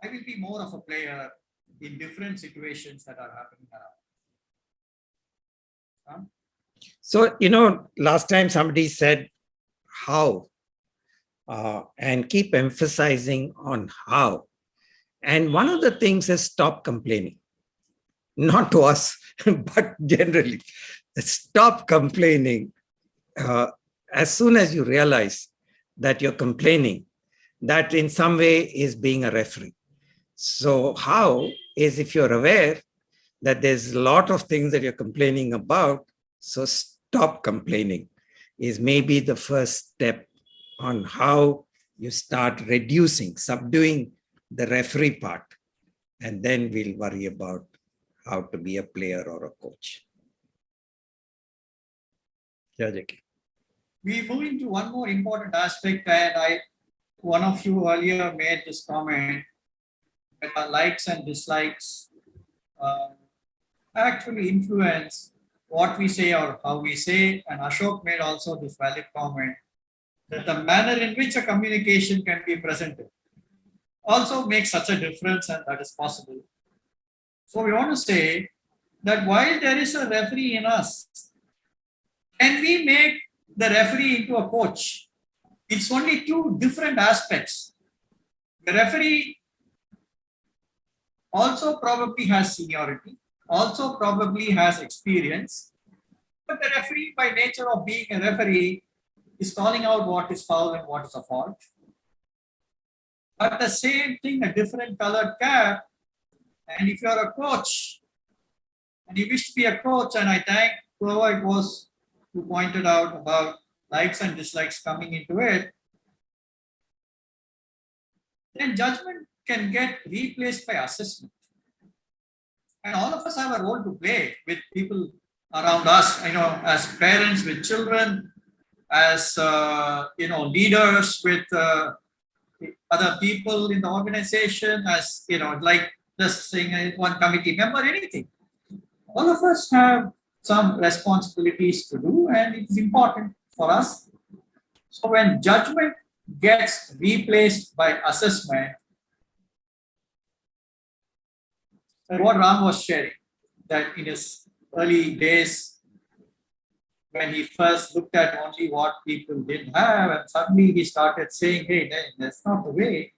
[SPEAKER 1] I will be more of a player in different situations that are happening around.
[SPEAKER 2] So, last time somebody said how, and keep emphasizing on how. And one of the things is stop complaining. Not to us, but generally. Stop complaining. As soon as you realize that you're complaining, that in some way is being a referee. So how is if you're aware that there's a lot of things that you're complaining about, so stop complaining is maybe the first step on how you start reducing, subduing the referee part, and then we'll worry about how to be a player or a coach. Yeah, Jackie.
[SPEAKER 1] we move into one more important aspect, and one of you earlier made this comment that our likes and dislikes actually influence what we say or how we say. And Ashok made also this valid comment that the manner in which a communication can be presented also makes such a difference, and that is possible. So we want to say that while there is a referee in us, can we make the referee into a coach? It's only two different aspects. The referee also probably has seniority, also probably has experience, but the referee, by nature of being a referee, is calling out what is foul and what is a fault. But the same thing, a different colored cap, and if you're a coach and you wish to be a coach, and I thank whoever it was who pointed out about likes and dislikes coming into it, then judgment can get replaced by assessment. And all of us have a role to play with people around us, as parents with children, as leaders with other people in the organization, as like just saying one committee member, anything. All of us have some responsibilities to do, and it's important for us. So when judgment gets replaced by assessment, what Ram was sharing, that in his early days, when he first looked at only what people didn't have, and suddenly he started saying, hey, that's not the way.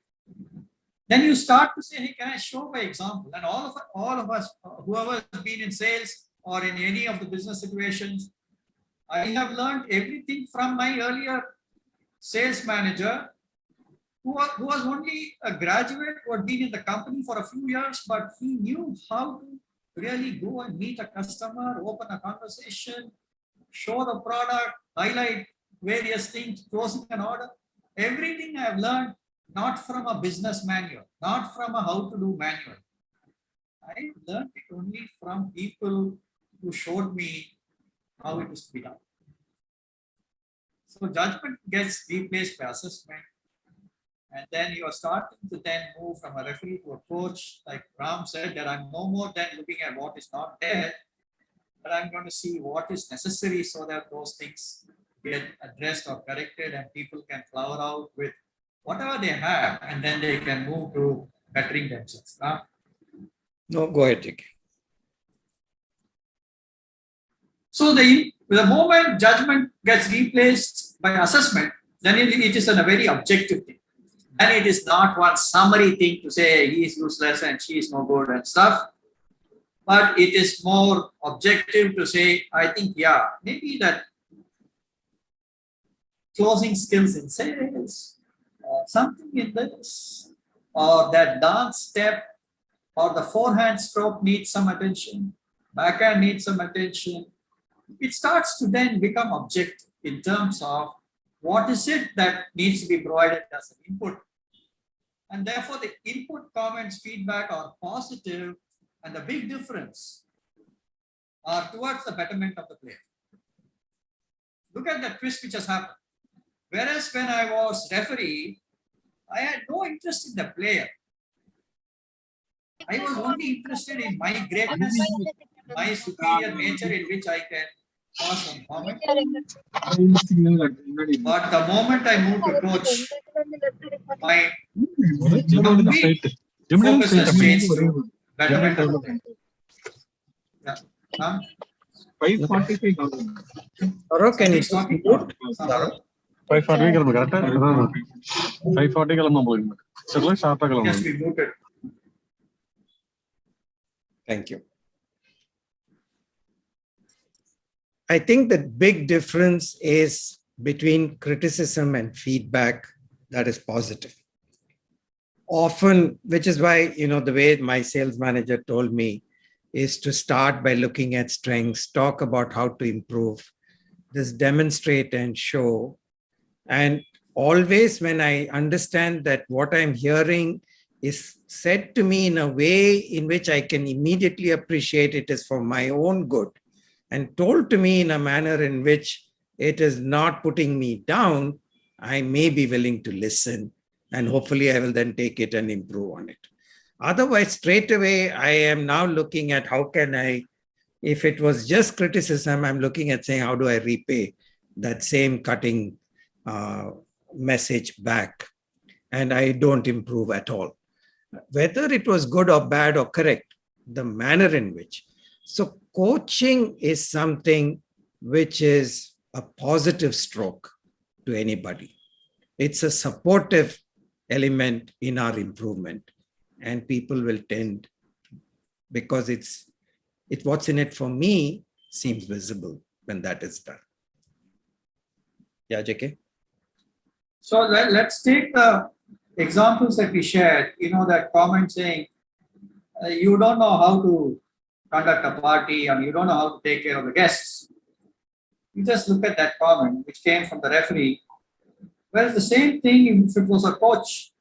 [SPEAKER 1] Then you start to say, hey, can I show by example? And all of us, whoever has been in sales or in any of the business situations, I have learned everything from my earlier sales manager, who was only a graduate who had been in the company for a few years, but he knew how to really go and meet a customer, open a conversation, show the product, highlight various things, closing an order. Everything I have learned not from a business manual, not from a how to do manual. I learned it only from people who showed me how it is to be done. So judgment gets replaced by assessment. And then you are starting to then move from a referee to a coach. Like Ram said, that I'm no more than looking at what is not there, but I'm going to see what is necessary so that those things get addressed or corrected, and people can flower out with whatever they have, and then they can move to bettering themselves.
[SPEAKER 2] No, go ahead, JK.
[SPEAKER 1] So the moment judgment gets replaced by assessment, then it is a very objective thing. And it is not one summary thing to say he is useless and she is no good and stuff. But it is more objective to say, I think, yeah, maybe that closing skills in sales, or something in this, or that dance step, or the forehand stroke needs some attention, backhand needs some attention. It starts to then become objective in terms of what is it that needs to be provided as an input. And therefore, the input, comments, feedback are positive, and the big difference are towards the betterment of the player. Look at the twist which has happened. Whereas when I was referee, I had no interest in the player. I was only interested in my greatness, my superior nature in which I can pass on comment. But the moment I moved to coach, my focus has changed to betterment of the player. Yeah.
[SPEAKER 2] Saurav, can you
[SPEAKER 1] He's talking.
[SPEAKER 2] mute?
[SPEAKER 1] Saurav?
[SPEAKER 9] 540 correct? 540
[SPEAKER 1] Yes, we muted.
[SPEAKER 2] Thank you. I think the big difference is between criticism and feedback that is positive. Often, which is why, the way my sales manager told me is to start by looking at strengths, talk about how to improve, this demonstrate and show. And always when I understand that what I'm hearing is said to me in a way in which I can immediately appreciate it is for my own good, and told to me in a manner in which it is not putting me down, I may be willing to listen, and hopefully I will then take it and improve on it. Otherwise, straight away, I am now looking at how can I, if it was just criticism, I'm looking at saying, how do I repay that same cutting message back? And I don't improve at all. Whether it was good or bad or correct, the manner in which. So coaching is something which is a positive stroke to anybody. It's a supportive element in our improvement, and people will tend, because it's what's in it for me seems visible when that is done. Yeah, JK.
[SPEAKER 1] So let's take the examples that we shared, that comment saying, you don't know how to conduct a party and you don't know how to take care of the guests. You just look at that comment which came from the referee. Well, the same thing if it was a coach.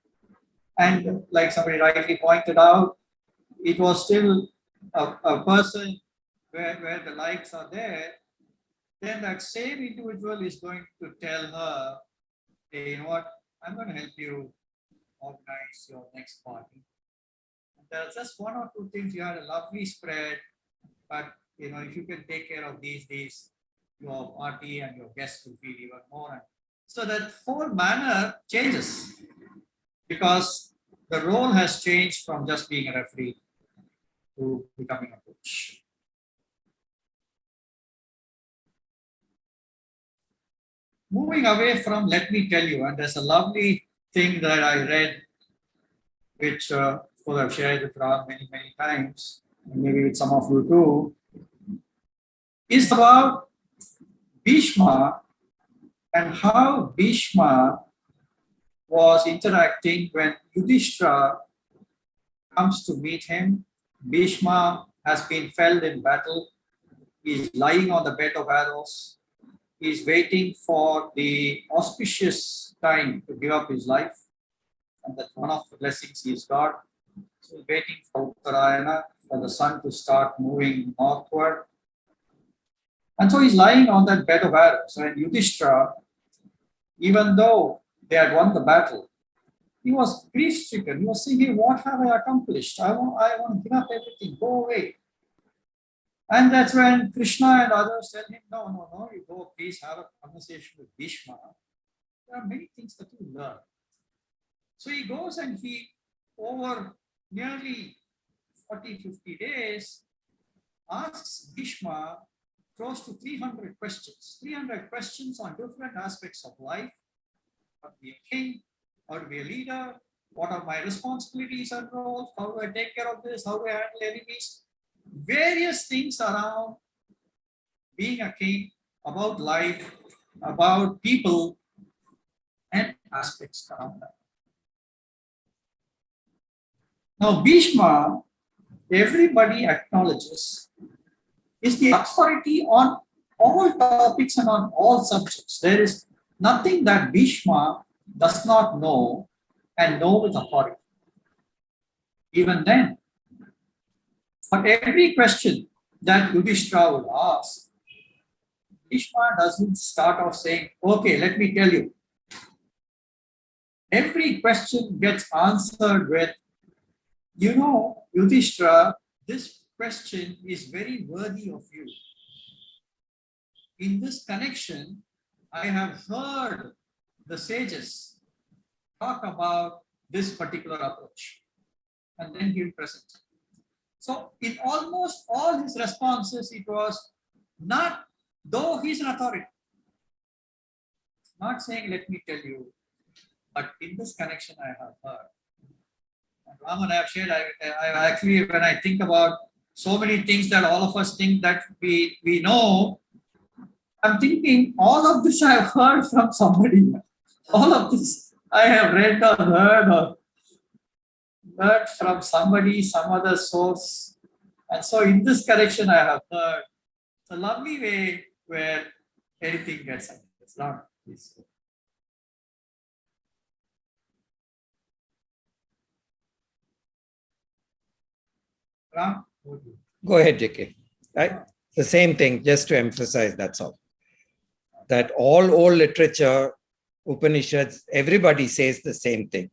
[SPEAKER 1] And like somebody rightly pointed out, it was still a person where the likes are there, then that same individual is going to tell her, hey, you know what, I'm going to help you organize your next party. And there's just one or two things. You had a lovely spread, but if you can take care of these, your party and your guests will feel even more. So that whole manner changes because the role has changed from just being a referee to becoming a coach. Moving away from let me tell you, and there's a lovely thing that I read, which of course I've shared with Ram many times, and maybe with some of you too, is about Bhishma and how Bhishma was interacting when Yudhishthira comes to meet him. Bhishma has been felled in battle. He's lying on the bed of arrows. He's waiting for the auspicious time to give up his life. And that's one of the blessings he's got. So he's waiting for Uttarayana, for the sun to start moving northward. And so he's lying on that bed of arrows. And Yudhishthira, even though they had won the battle, he was grief-stricken. He was thinking, what have I accomplished? I want to give up everything, go away. And that's when Krishna and others tell him, no, you go, please have a conversation with Bhishma. There are many things that you learn. So he goes and he, over nearly 40-50 days, asks Bhishma close to 300 questions. 300 questions on different aspects of life. How to be a king, how to be a leader, what are my responsibilities and roles, how do I take care of this, how do I handle enemies. Various things around being a king, about life, about people, and aspects around that. Now, Bhishma, everybody acknowledges, is the authority on all topics and on all subjects. There is nothing that Bhishma does not know and know with authority. Even then, for every question that Yudhishthira would ask, Bhishma doesn't start off saying, okay, let me tell you. Every question gets answered with, Yudhishthira, this question is very worthy of you. In this connection, I have heard the sages talk about this particular approach. And then he will present. So in almost all his responses, it was not, though he's an authority, not saying, let me tell you, but in this connection I have heard. And Raman, I have shared, I actually, when I think about so many things that all of us think that we know, I'm thinking all of this I have heard from somebody. All of this I have read or heard or learned from somebody, some other source. And so in this correction I have heard. It's a lovely way where anything gets understood. Ram?
[SPEAKER 2] Go ahead, JK. The same thing, just to emphasize, that's all. that all old literature, Upanishads, everybody says the same thing.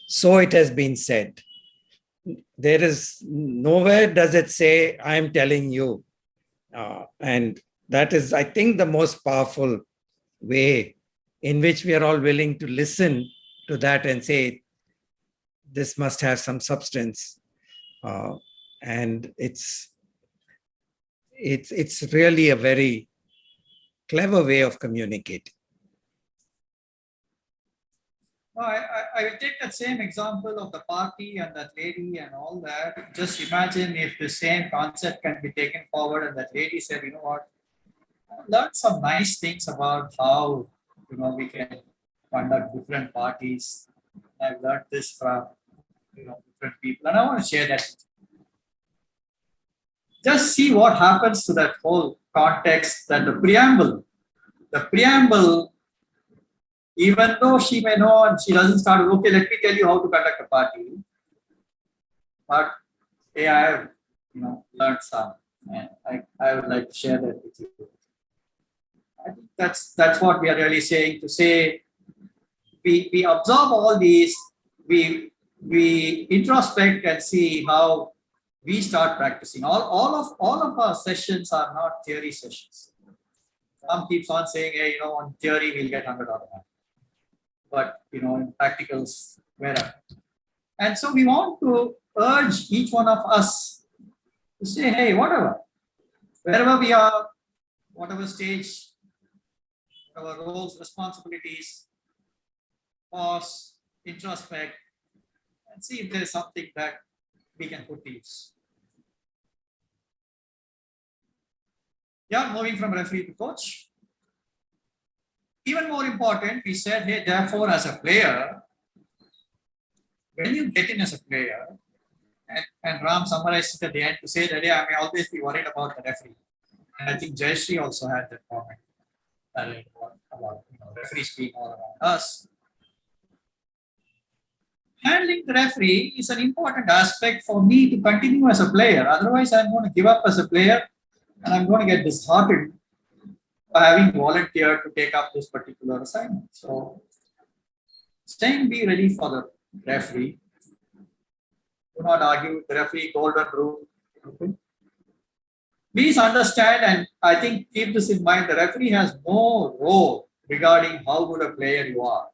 [SPEAKER 2] So it has been said. There is nowhere does it say, I am telling you. And that is, I think, the most powerful way in which we are all willing to listen to that and say, this must have some substance. And it's really a very clever way of communicating.
[SPEAKER 1] No, I will take that same example of the party and that lady and all that. Just imagine if the same concept can be taken forward and that lady said, you know what, I've learned some nice things about how, we can conduct different parties. I've learned this from, different people, and I want to share that. Just see what happens to that whole context, that the preamble, even though she may know and she doesn't start, okay, let me tell you how to conduct a party. But hey, I have, learned some, and I would like to share that with you. I think that's what we are really saying, to say we absorb all these, we introspect and see how we start practicing. All of our sessions are not theory sessions. Some keeps on saying, hey, on theory we'll get 100 out of that. But in practicals, wherever. And so we want to urge each one of us to say, hey, whatever, wherever we are, whatever stage, our roles, responsibilities, pause, introspect, and see if there is something that we can put to use. Yeah, moving from referee to coach. Even more important, we said, hey, therefore, as a player, when you get in as a player, and Ram summarized it at the end to say that, yeah, I may always be worried about the referee. And I think Jayashree also had that comment about referees being all around us. Handling the referee is an important aspect for me to continue as a player. Otherwise, I'm going to give up as a player and I'm going to get disheartened by having volunteered to take up this particular assignment. So, be ready for the referee. Do not argue with the referee, golden rule. Okay. Please understand, and I think keep this in mind, the referee has no role regarding how good a player you are.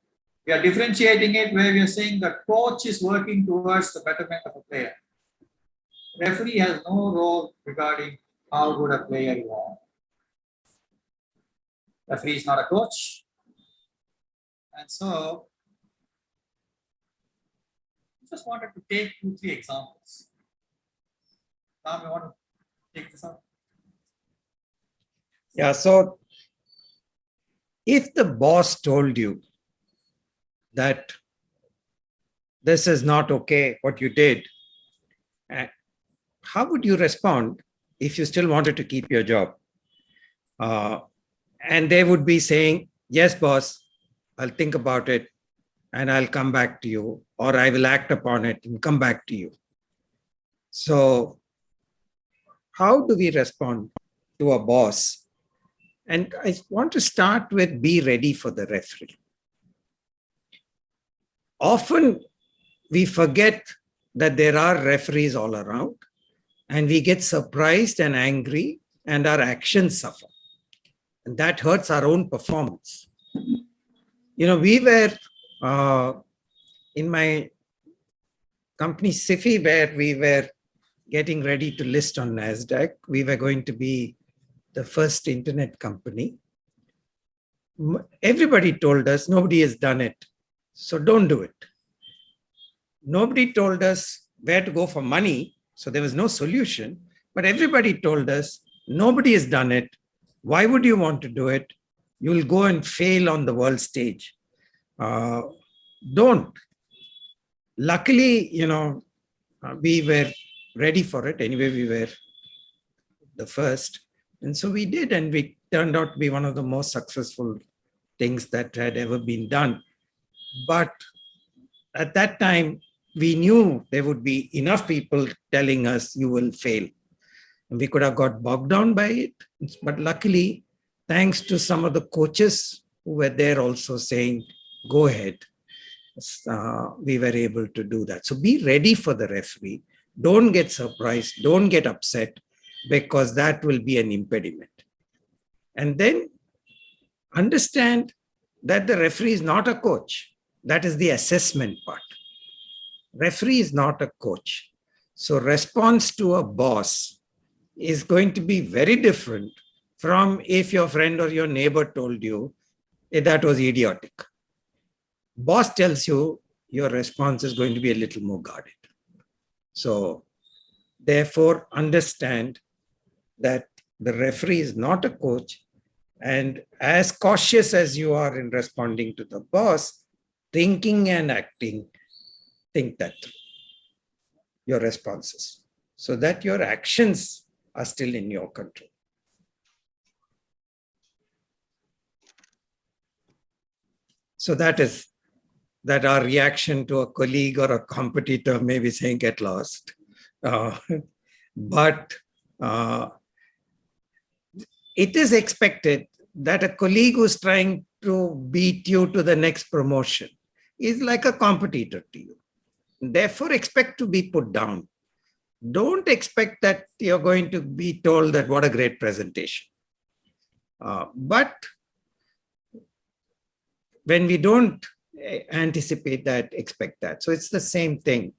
[SPEAKER 1] We are differentiating it where we are saying the coach is working towards the betterment of a player. Referee has no role regarding how good a player you are. Referee is not a coach. And so, I just wanted to take 2-3 examples. Now we want to take this up.
[SPEAKER 2] Yeah, so if the boss told you that this is not okay, what you did, how would you respond if you still wanted to keep your job? And they would be saying, yes, boss, I'll think about it and I'll come back to you, or I will act upon it and come back to you. So how do we respond to a boss? And I want to start with be ready for the referee. Often we forget that there are referees all around and we get surprised and angry and our actions suffer. And that hurts our own performance. We were in my company SIFI, where we were getting ready to list on NASDAQ. We were going to be the first internet company. Everybody told us nobody has done it, so don't do it. Nobody told us where to go for money, so there was no solution. But everybody told us nobody has done it. Why would you want to do it? You'll go and fail on the world stage. Don't. Luckily, we were ready for it. Anyway, we were the first. And so we did, and we turned out to be one of the most successful things that had ever been done. But at that time, we knew there would be enough people telling us you will fail. And we could have got bogged down by it. But luckily, thanks to some of the coaches who were there also saying, go ahead. We were able to do that. So be ready for the referee. Don't get surprised. Don't get upset, because that will be an impediment. And then understand that the referee is not a coach. That is the assessment part. Referee is not a coach. So response to a boss is going to be very different from if your friend or your neighbor told you that was idiotic. Boss tells you, your response is going to be a little more guarded. So therefore, understand that the referee is not a coach, and as cautious as you are in responding to the boss, thinking and acting, think that through your responses, so that your actions are still in your control. So that is that our reaction to a colleague or a competitor may be saying, get lost. But it is expected that a colleague who's trying to beat you to the next promotion is like a competitor to you. Therefore, expect to be put down. Don't expect that you're going to be told that what a great presentation. But when we don't anticipate that, expect that. So it's the same thing,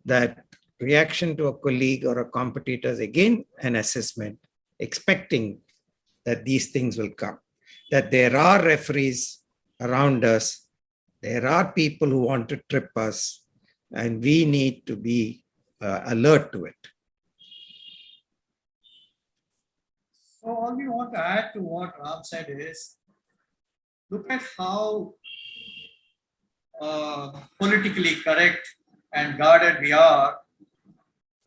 [SPEAKER 2] that reaction to a colleague or a competitor is again an assessment, expecting that these things will come, that there are referees around us, there are people who want to trip us, and we need to be alert to it.
[SPEAKER 1] So all we want to add to what Ram said is, look at how politically correct and guarded we are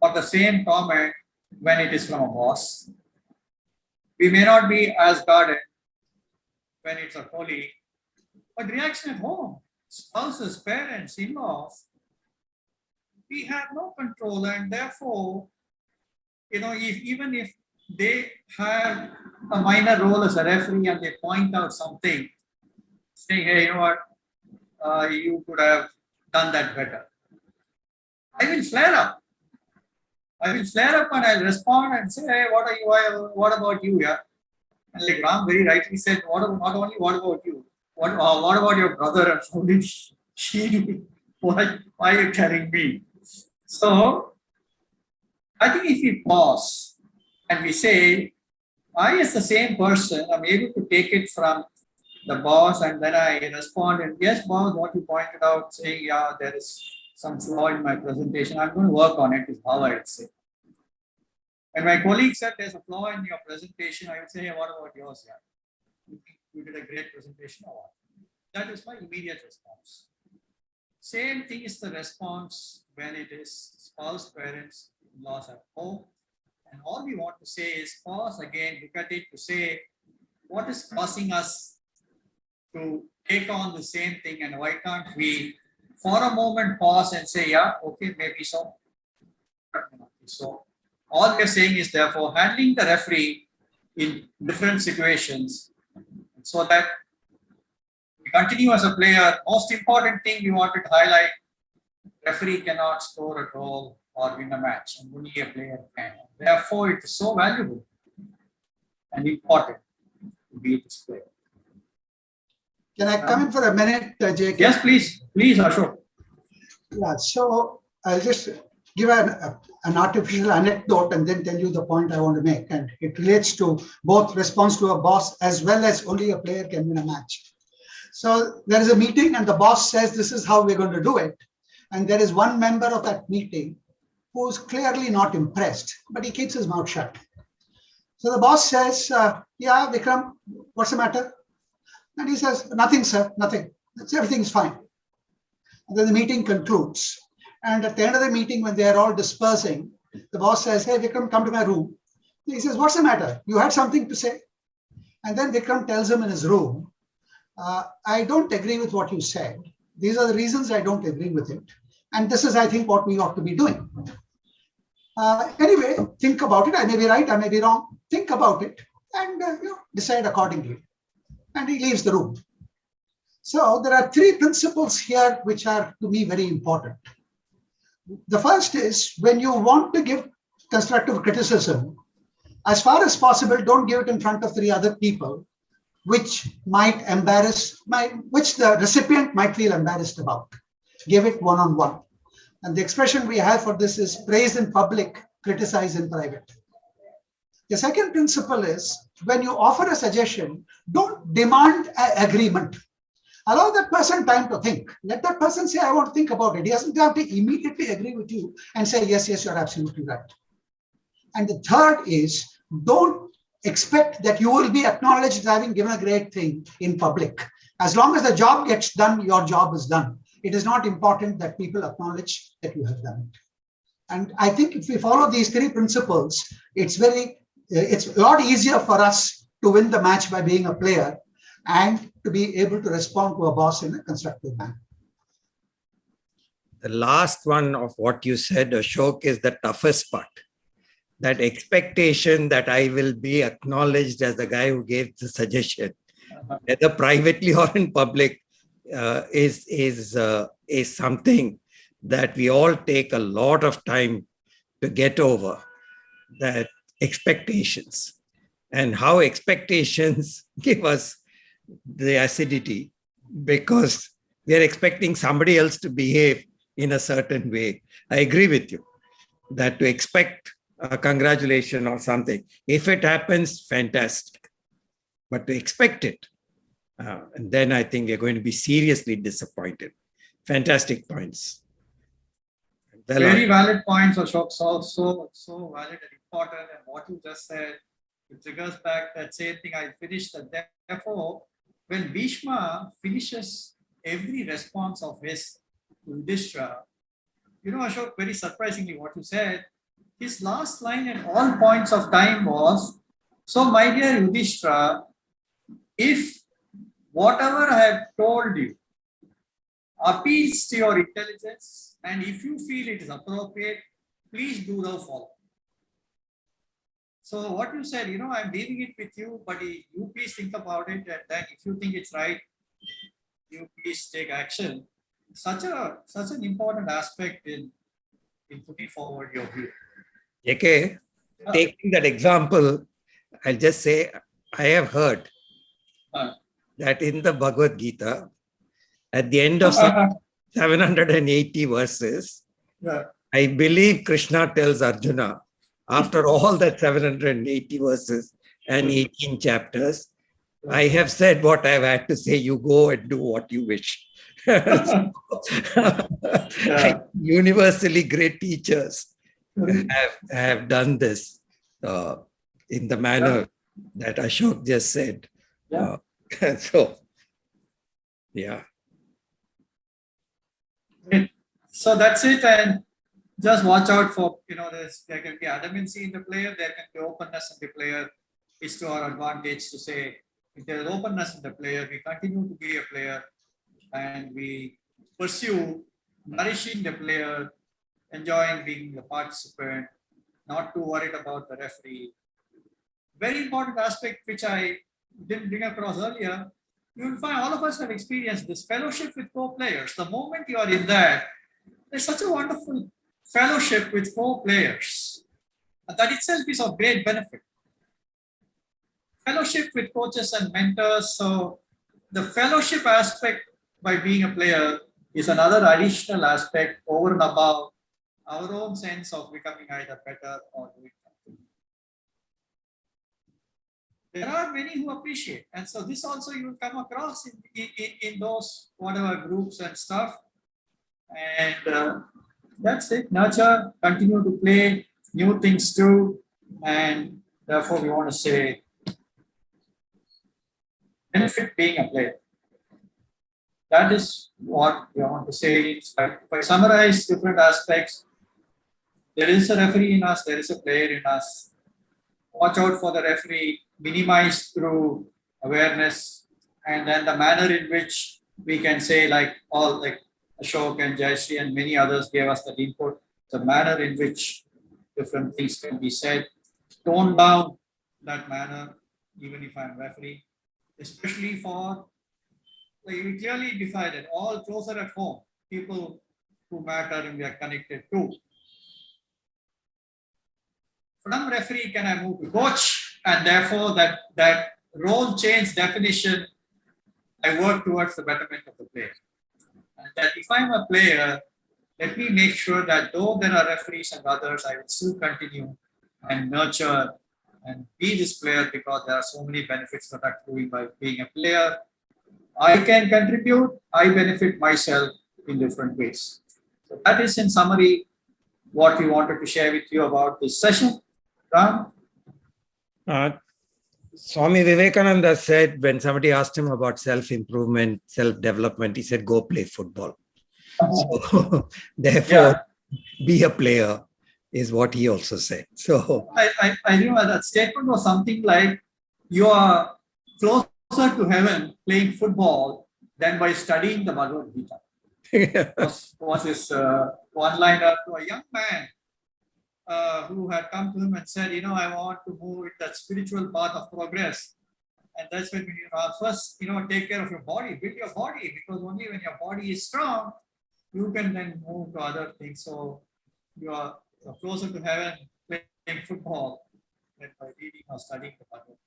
[SPEAKER 1] for the same comment when it is from a boss. We may not be as guarded when it's a colleague, but reaction at home, spouses, parents, in-laws, we have no control, and therefore, even if they have a minor role as a referee and they point out something, saying, hey, you know what, you could have done that better, I will flare up. I will flare up and I'll respond and say, hey, what about you? Yeah. And like Ram very rightly said, what about you? What about your brother? And how did she do it? Why are you carrying me? So I think if we pause and we say, I as the same person, I'm able to take it from the boss, and then I respond, and yes, boss, what you pointed out, saying, yeah, there is some flaw in my presentation, I'm going to work on it, is how I would say. When my colleague said there's a flaw in your presentation, I would say, hey, what about yours? Yeah, you think you did a great presentation or what? That is my immediate response. Same thing is the response when it is spouse, parents, in-laws at home. And all we want to say is pause again, look at it to say, what is causing us to take on the same thing, and why can't we for a moment pause and say, yeah, okay, maybe so. So all we're saying is therefore handling the referee in different situations so that we continue as a player. Most important thing we wanted to highlight, referee cannot score a goal or win a match, and only a player can. Therefore, it is so valuable and important to be this player.
[SPEAKER 4] Can I come in for a minute, JK?
[SPEAKER 1] Yes, please, Ashok.
[SPEAKER 4] Yeah, so I'll just give an artificial anecdote and then tell you the point I want to make. And it relates to both response to a boss as well as only a player can win a match. So there is a meeting and the boss says, this is how we're going to do it. And there is one member of that meeting who's clearly not impressed, but he keeps his mouth shut. So the boss says, yeah, Vikram, what's the matter? And he says, nothing, sir, nothing. Everything's fine. And then the meeting concludes. And at the end of the meeting, when they're all dispersing, the boss says, hey, Vikram, come to my room. He says, what's the matter? You had something to say? And then Vikram tells him in his room, I don't agree with what you said. These are the reasons I don't agree with it. And this is, I think, what we ought to be doing. Anyway, think about it. I may be right, I may be wrong. Think about it. and decide accordingly. And he leaves the room. So there are three principles here which are to me very important. The first is when you want to give constructive criticism, as far as possible, don't give it in front of three other people, which might embarrass, which the recipient might feel embarrassed about. Give it one-on-one. And the expression we have for this is praise in public, criticize in private. The second principle is when you offer a suggestion, don't demand agreement. Allow that person time to think. Let that person say, I want to think about it. He doesn't have to immediately agree with you and say, yes, yes, you're absolutely right. And the third is don't expect that you will be acknowledged as having given a great thing in public. As long as the job gets done, your job is done. It is not important that people acknowledge that you have done it. And I think if we follow these three principles, it's a lot easier for us to win the match by being a player and to be able to respond to a boss in a constructive manner.
[SPEAKER 2] The last one of what you said, Ashok, is the toughest part. That expectation that I will be acknowledged as the guy who gave the suggestion, whether privately or in public, is something that we all take a lot of time to get over. That expectations and how expectations give us the acidity because we are expecting somebody else to behave in a certain way. I agree with you that to expect a congratulation or something, if it happens, fantastic. But to expect it, and then I think we're going to be seriously disappointed. Fantastic points. Well,
[SPEAKER 1] very valid points, Ashok. So valid and important. And what you just said, it triggers back that same thing I finished. And therefore, when Bhishma finishes every response of his to Yudhishthira, Ashok, very surprisingly, what you said, his last line at all points of time was, so my dear Yudhishthira, if whatever I have told you appeals to your intelligence, and if you feel it is appropriate, please do thou follow. So what you said, I'm leaving it with you, but you please think about it, and then if you think it's right, you please take action. Such an important aspect in putting forward your view.
[SPEAKER 2] JK, taking that example, I'll just say, I have heard that in the Bhagavad Gita, at the end of 780 verses, I believe Krishna tells Arjuna, after all that 780 verses and 18 chapters, I have said what I've had to say. You go and do what you wish. Universally great teachers have done this in the manner that Ashok just said.
[SPEAKER 1] So that's it, and just watch out for there can be adamancy in the player, there can be openness in the player. It's to our advantage to say if there is openness in the player, we continue to be a player and we pursue nourishing the player, enjoying being a participant, not too worried about the referee. Very important aspect which I didn't bring across earlier. You will find all of us have experienced this fellowship with co-players. The moment you are in that, there's such a wonderful fellowship with co-players. That itself is of great benefit. Fellowship with coaches and mentors. So the fellowship aspect by being a player is another additional aspect over and above our own sense of becoming either better or doing something. There are many who appreciate, and so this also you will come across in those whatever groups and stuff. And that's it. Nurture, continue to play new things too, and therefore we want to say benefit being a player. That is what we want to say. If I summarize different aspects, there is a referee in us, there is a player in us. Watch out for the referee, minimize through awareness, and then the manner in which we can say, like Ashok and Jayashree and many others gave us that input, the manner in which different things can be said, tone down that manner, even if I'm referee, especially for, like, we clearly decided all closer at home, people who matter and we are connected to. From referee, can I move to coach? And therefore, that role change definition, I work towards the betterment of the player. And that if I'm a player, let me make sure that though there are referees and others, I will still continue and nurture and be this player, because there are so many benefits that are accruing by being a player. I can contribute, I benefit myself in different ways. So that is in summary what we wanted to share with you about this session. Ram?
[SPEAKER 2] Swami Vivekananda said, when somebody asked him about self-improvement, self-development, he said, go play football. So, therefore, be a player is what he also said. So
[SPEAKER 1] I remember that statement was something like, you are closer to heaven playing football than by studying the Bhagavad Gita. was his one-liner to a young man who had come to him and said, I want to move in that spiritual path of progress. And that's when first, take care of your body, build your body, because only when your body is strong, you can then move to other things. So you are closer to heaven playing football than by reading or studying the Bhagavad Gita.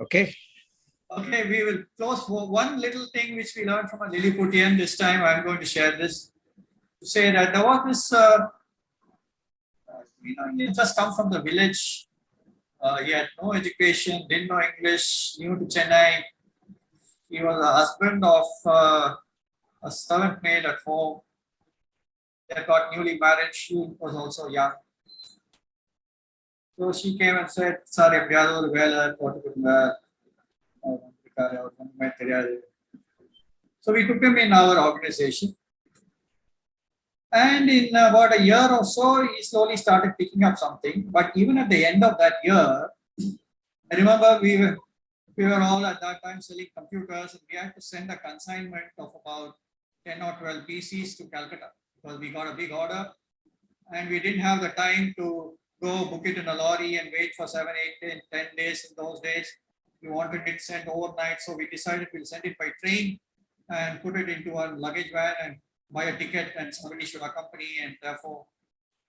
[SPEAKER 2] Okay.
[SPEAKER 1] Okay, we will close for one little thing which we learned from a Lilliputian. This time I'm going to share this to say that there was this, he just come from the village. He had no education, didn't know English, new to Chennai. He was a husband of a servant maid at home. They got newly married. She was also young. So she came and said, "Sir, எப்படியாவது ஒரு வேலை போட்டு கொடுங்க." So we took him in our organization. And in about a year or so, he slowly started picking up something. But even at the end of that year, I remember we were all at that time selling computers, and we had to send a consignment of about 10 or 12 PCs to Calcutta, because we got a big order and we didn't have the time to go book it in a lorry and wait for 7, 8, 10 days in those days. We wanted it sent overnight, so we decided we'll send it by train and put it into a luggage van and buy a ticket, and somebody should accompany, and therefore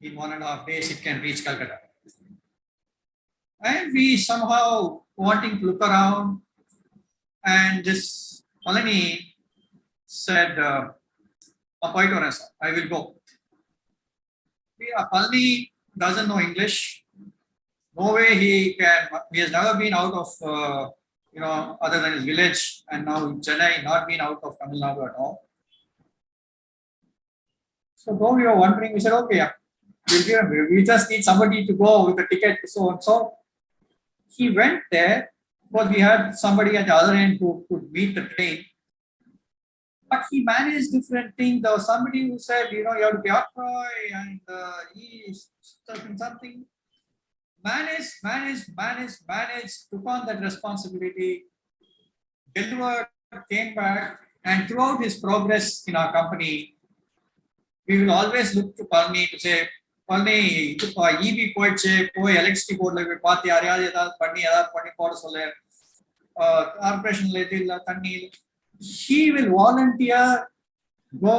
[SPEAKER 1] in 1.5 days it can reach Calcutta. And we somehow wanting to look around, and this Palani said, I will go. Palani doesn't know English. No way he has never been out of, other than his village, and now in Chennai, not been out of Tamil Nadu at all. So though we were wondering, we said, okay, we'll give him. We just need somebody to go with a ticket, so and so. He went there, because we had somebody at the other end who could meet the train. But he managed different things. There was somebody who said, you have to be upright, and he is something. Managed, took on that responsibility, delivered, came back, and throughout his progress in our company, we will always look to Palani to say, Palani, EV போயிடுச்சு, போய் electricity போர்டில் போய் பார்த்து யாரையாவது ஏதாவது பண்ணி போட சொல்ல, கார்பரேஷன்ல எது இல்லை தண்ணி. He will volunteer, go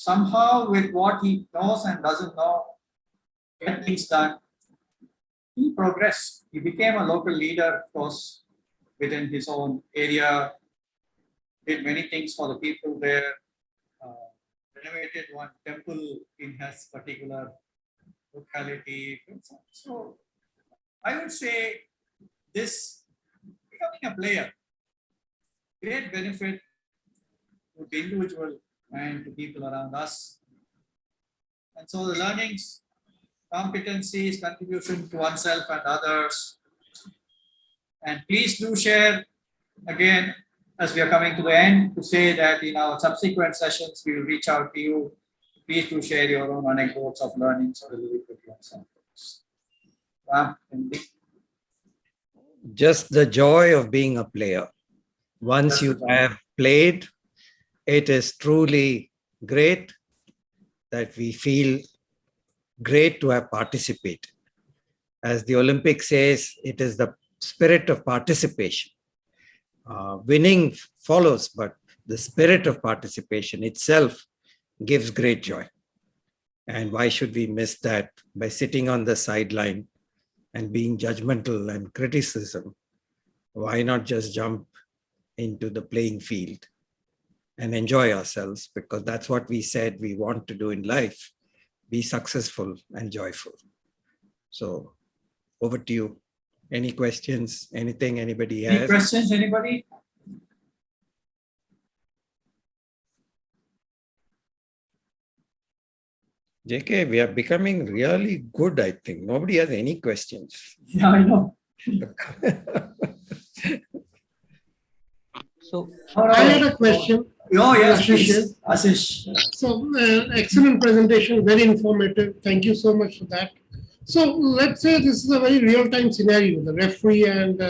[SPEAKER 1] somehow with what he knows and doesn't know, get things done. He progressed. He became a local leader, of course, within his own area, did many things for the people there, renovated one temple in his particular locality. So I would say this, becoming a player, great benefit to the individual and to people around us. And so the learnings, competencies, contribution to oneself and others. And please do share, again, as we are coming to the end, to say that in our subsequent sessions, we will reach out to you. Please do share your own anecdotes of learnings or examples.
[SPEAKER 2] Just the joy of being a player. Once you have played, it is truly great that we feel great to have participated. As the Olympics says, it is the spirit of participation. Winning follows, but the spirit of participation itself gives great joy. And why should we miss that by sitting on the sideline and being judgmental and criticism? Why not just jump into the playing field and enjoy ourselves? Because that's what we said we want to do in life, be successful and joyful. So over to you. Any questions? Anything anybody
[SPEAKER 1] Any
[SPEAKER 2] has?
[SPEAKER 1] questions, anybody?
[SPEAKER 2] JK, we are becoming really good, I think. Nobody has any questions.
[SPEAKER 1] Yeah, I know.
[SPEAKER 10] So,
[SPEAKER 1] All
[SPEAKER 5] I
[SPEAKER 1] right.
[SPEAKER 5] had a question.
[SPEAKER 1] Oh, yes,
[SPEAKER 5] Ashish
[SPEAKER 1] please. Ashish.
[SPEAKER 5] So, excellent presentation, very informative. Thank you so much for that. So, let's say this is a very real-time scenario, the referee and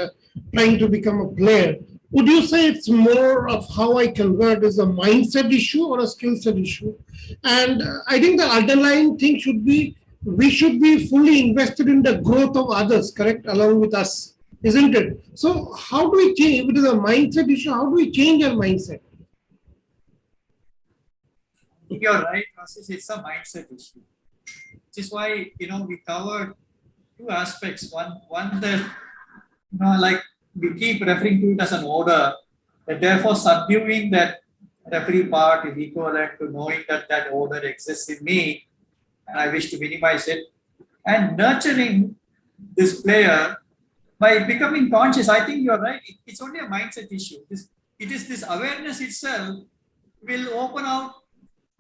[SPEAKER 5] trying to become a player. Would you say it's more of how I convert is a mindset issue or a skill set issue? And I think the underlying thing should be, we should be fully invested in the growth of others, correct, along with us, isn't it? So, how do we change? If it is a mindset issue, how do we change our mindset?
[SPEAKER 1] You're right, Ashish, it's a mindset issue. Which is why, we covered two aspects. One that, like we keep referring to it as an order, that therefore subduing that referee part is equivalent to knowing that that order exists in me and I wish to minimize it. And nurturing this player by becoming conscious. I think you're right. It's only a mindset issue. It is this awareness itself will open out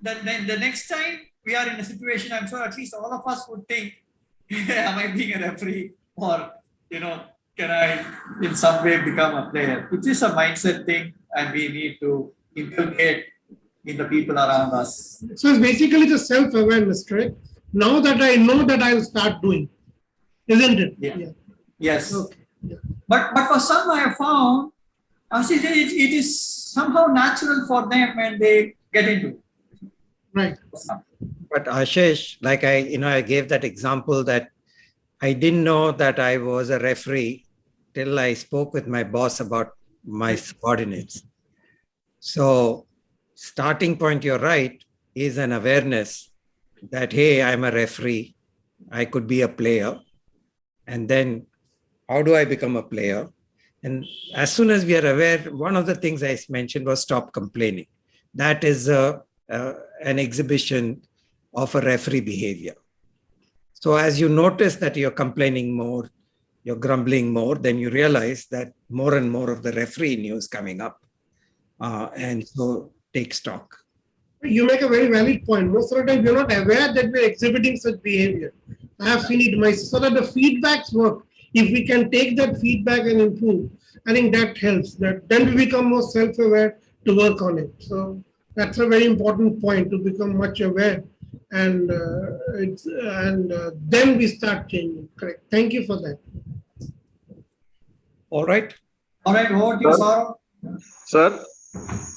[SPEAKER 1] that then the next time we are in a situation, I'm sure at least all of us would think, am I being a referee or, can I in some way become a player? It is a mindset thing and we need to inculcate in the people around us.
[SPEAKER 5] So it's basically the self-awareness, correct? Now that I know that I'll start doing, isn't it?
[SPEAKER 1] Yeah. Yes.
[SPEAKER 5] Okay. Yeah.
[SPEAKER 1] But for some I have found, it is somehow natural for them when they get into it.
[SPEAKER 5] Right.
[SPEAKER 2] But Ashish, like I gave that example that I didn't know that I was a referee till I spoke with my boss about my subordinates. So starting point, you're right, is an awareness that, hey, I'm a referee, I could be a player. And then how do I become a player? And as soon as we are aware, one of the things I mentioned was stop complaining. That is an exhibition of a referee behavior. So as you notice that you're complaining more, you're grumbling more, then you realize that more and more of the referee in you is coming up. And so take stock.
[SPEAKER 5] You make a very valid point. Most of the time, we're not aware that we're exhibiting such behavior. I have seen it myself. So that the feedbacks work. If we can take that feedback and improve, I think that helps. That then we become more self-aware to work on it. So that's a very important point, to become much aware, and then we start changing. Correct. Thank you for that.
[SPEAKER 2] All right.
[SPEAKER 1] All right, over to you, Saurav.
[SPEAKER 9] Sir,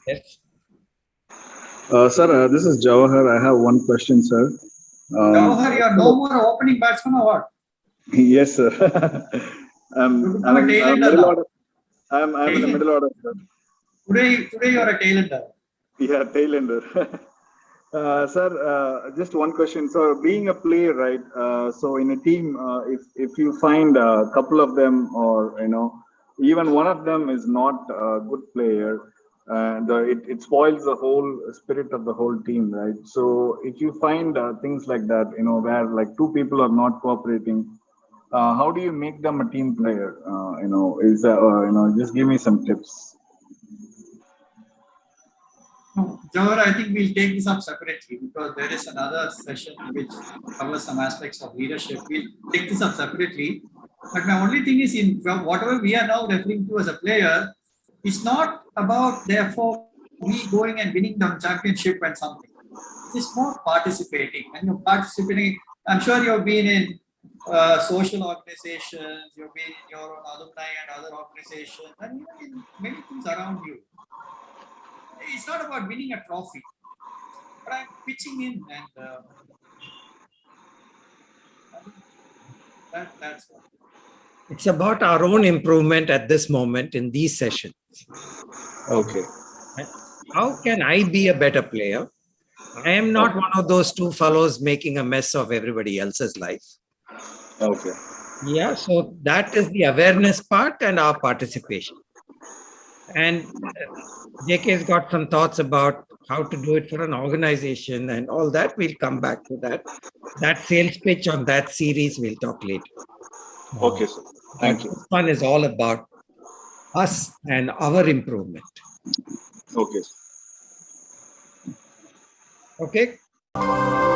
[SPEAKER 2] Yes.
[SPEAKER 9] sir, this is Jawahar. I have one question, sir.
[SPEAKER 1] Jawahar, you are no more opening batsman or what?
[SPEAKER 9] Yes, sir.
[SPEAKER 1] You become a tailender now.
[SPEAKER 9] I'm in the middle order, sir.
[SPEAKER 1] Today you're a tailender.
[SPEAKER 9] Yeah, tailender. Sir, just one question. So, being a player, right? So, in a team, if you find a couple of them, or even one of them is not a good player, it spoils the whole spirit of the whole team, right? So, if you find things like that, where like two people are not cooperating, how do you make them a team player? Just give me some tips.
[SPEAKER 1] Jawahar, I think we'll take this up separately because there is another session which covers some aspects of leadership. We'll take this up separately. But my only thing is, in whatever we are now referring to as a player, it's not about therefore we going and winning the championship and something. It's more participating. And you're participating. I'm sure you've been in social organizations, you've been in your own alumni and other organizations, and even in many things around you. It's not about winning a trophy, but I'm pitching in, and that's what.
[SPEAKER 2] It's about our own improvement at this moment in these sessions.
[SPEAKER 9] Okay.
[SPEAKER 2] How can I be a better player? I am not one of those two fellows making a mess of everybody else's life.
[SPEAKER 9] Okay.
[SPEAKER 2] Yeah, so that is the awareness part and our participation. And JK's got some thoughts about how to do it for an organization and all that. We'll come back to that. That sales pitch on that series, we'll talk later.
[SPEAKER 9] Okay, sir. Thank you.
[SPEAKER 2] This one is all about us and our improvement.
[SPEAKER 9] Okay.
[SPEAKER 2] Okay.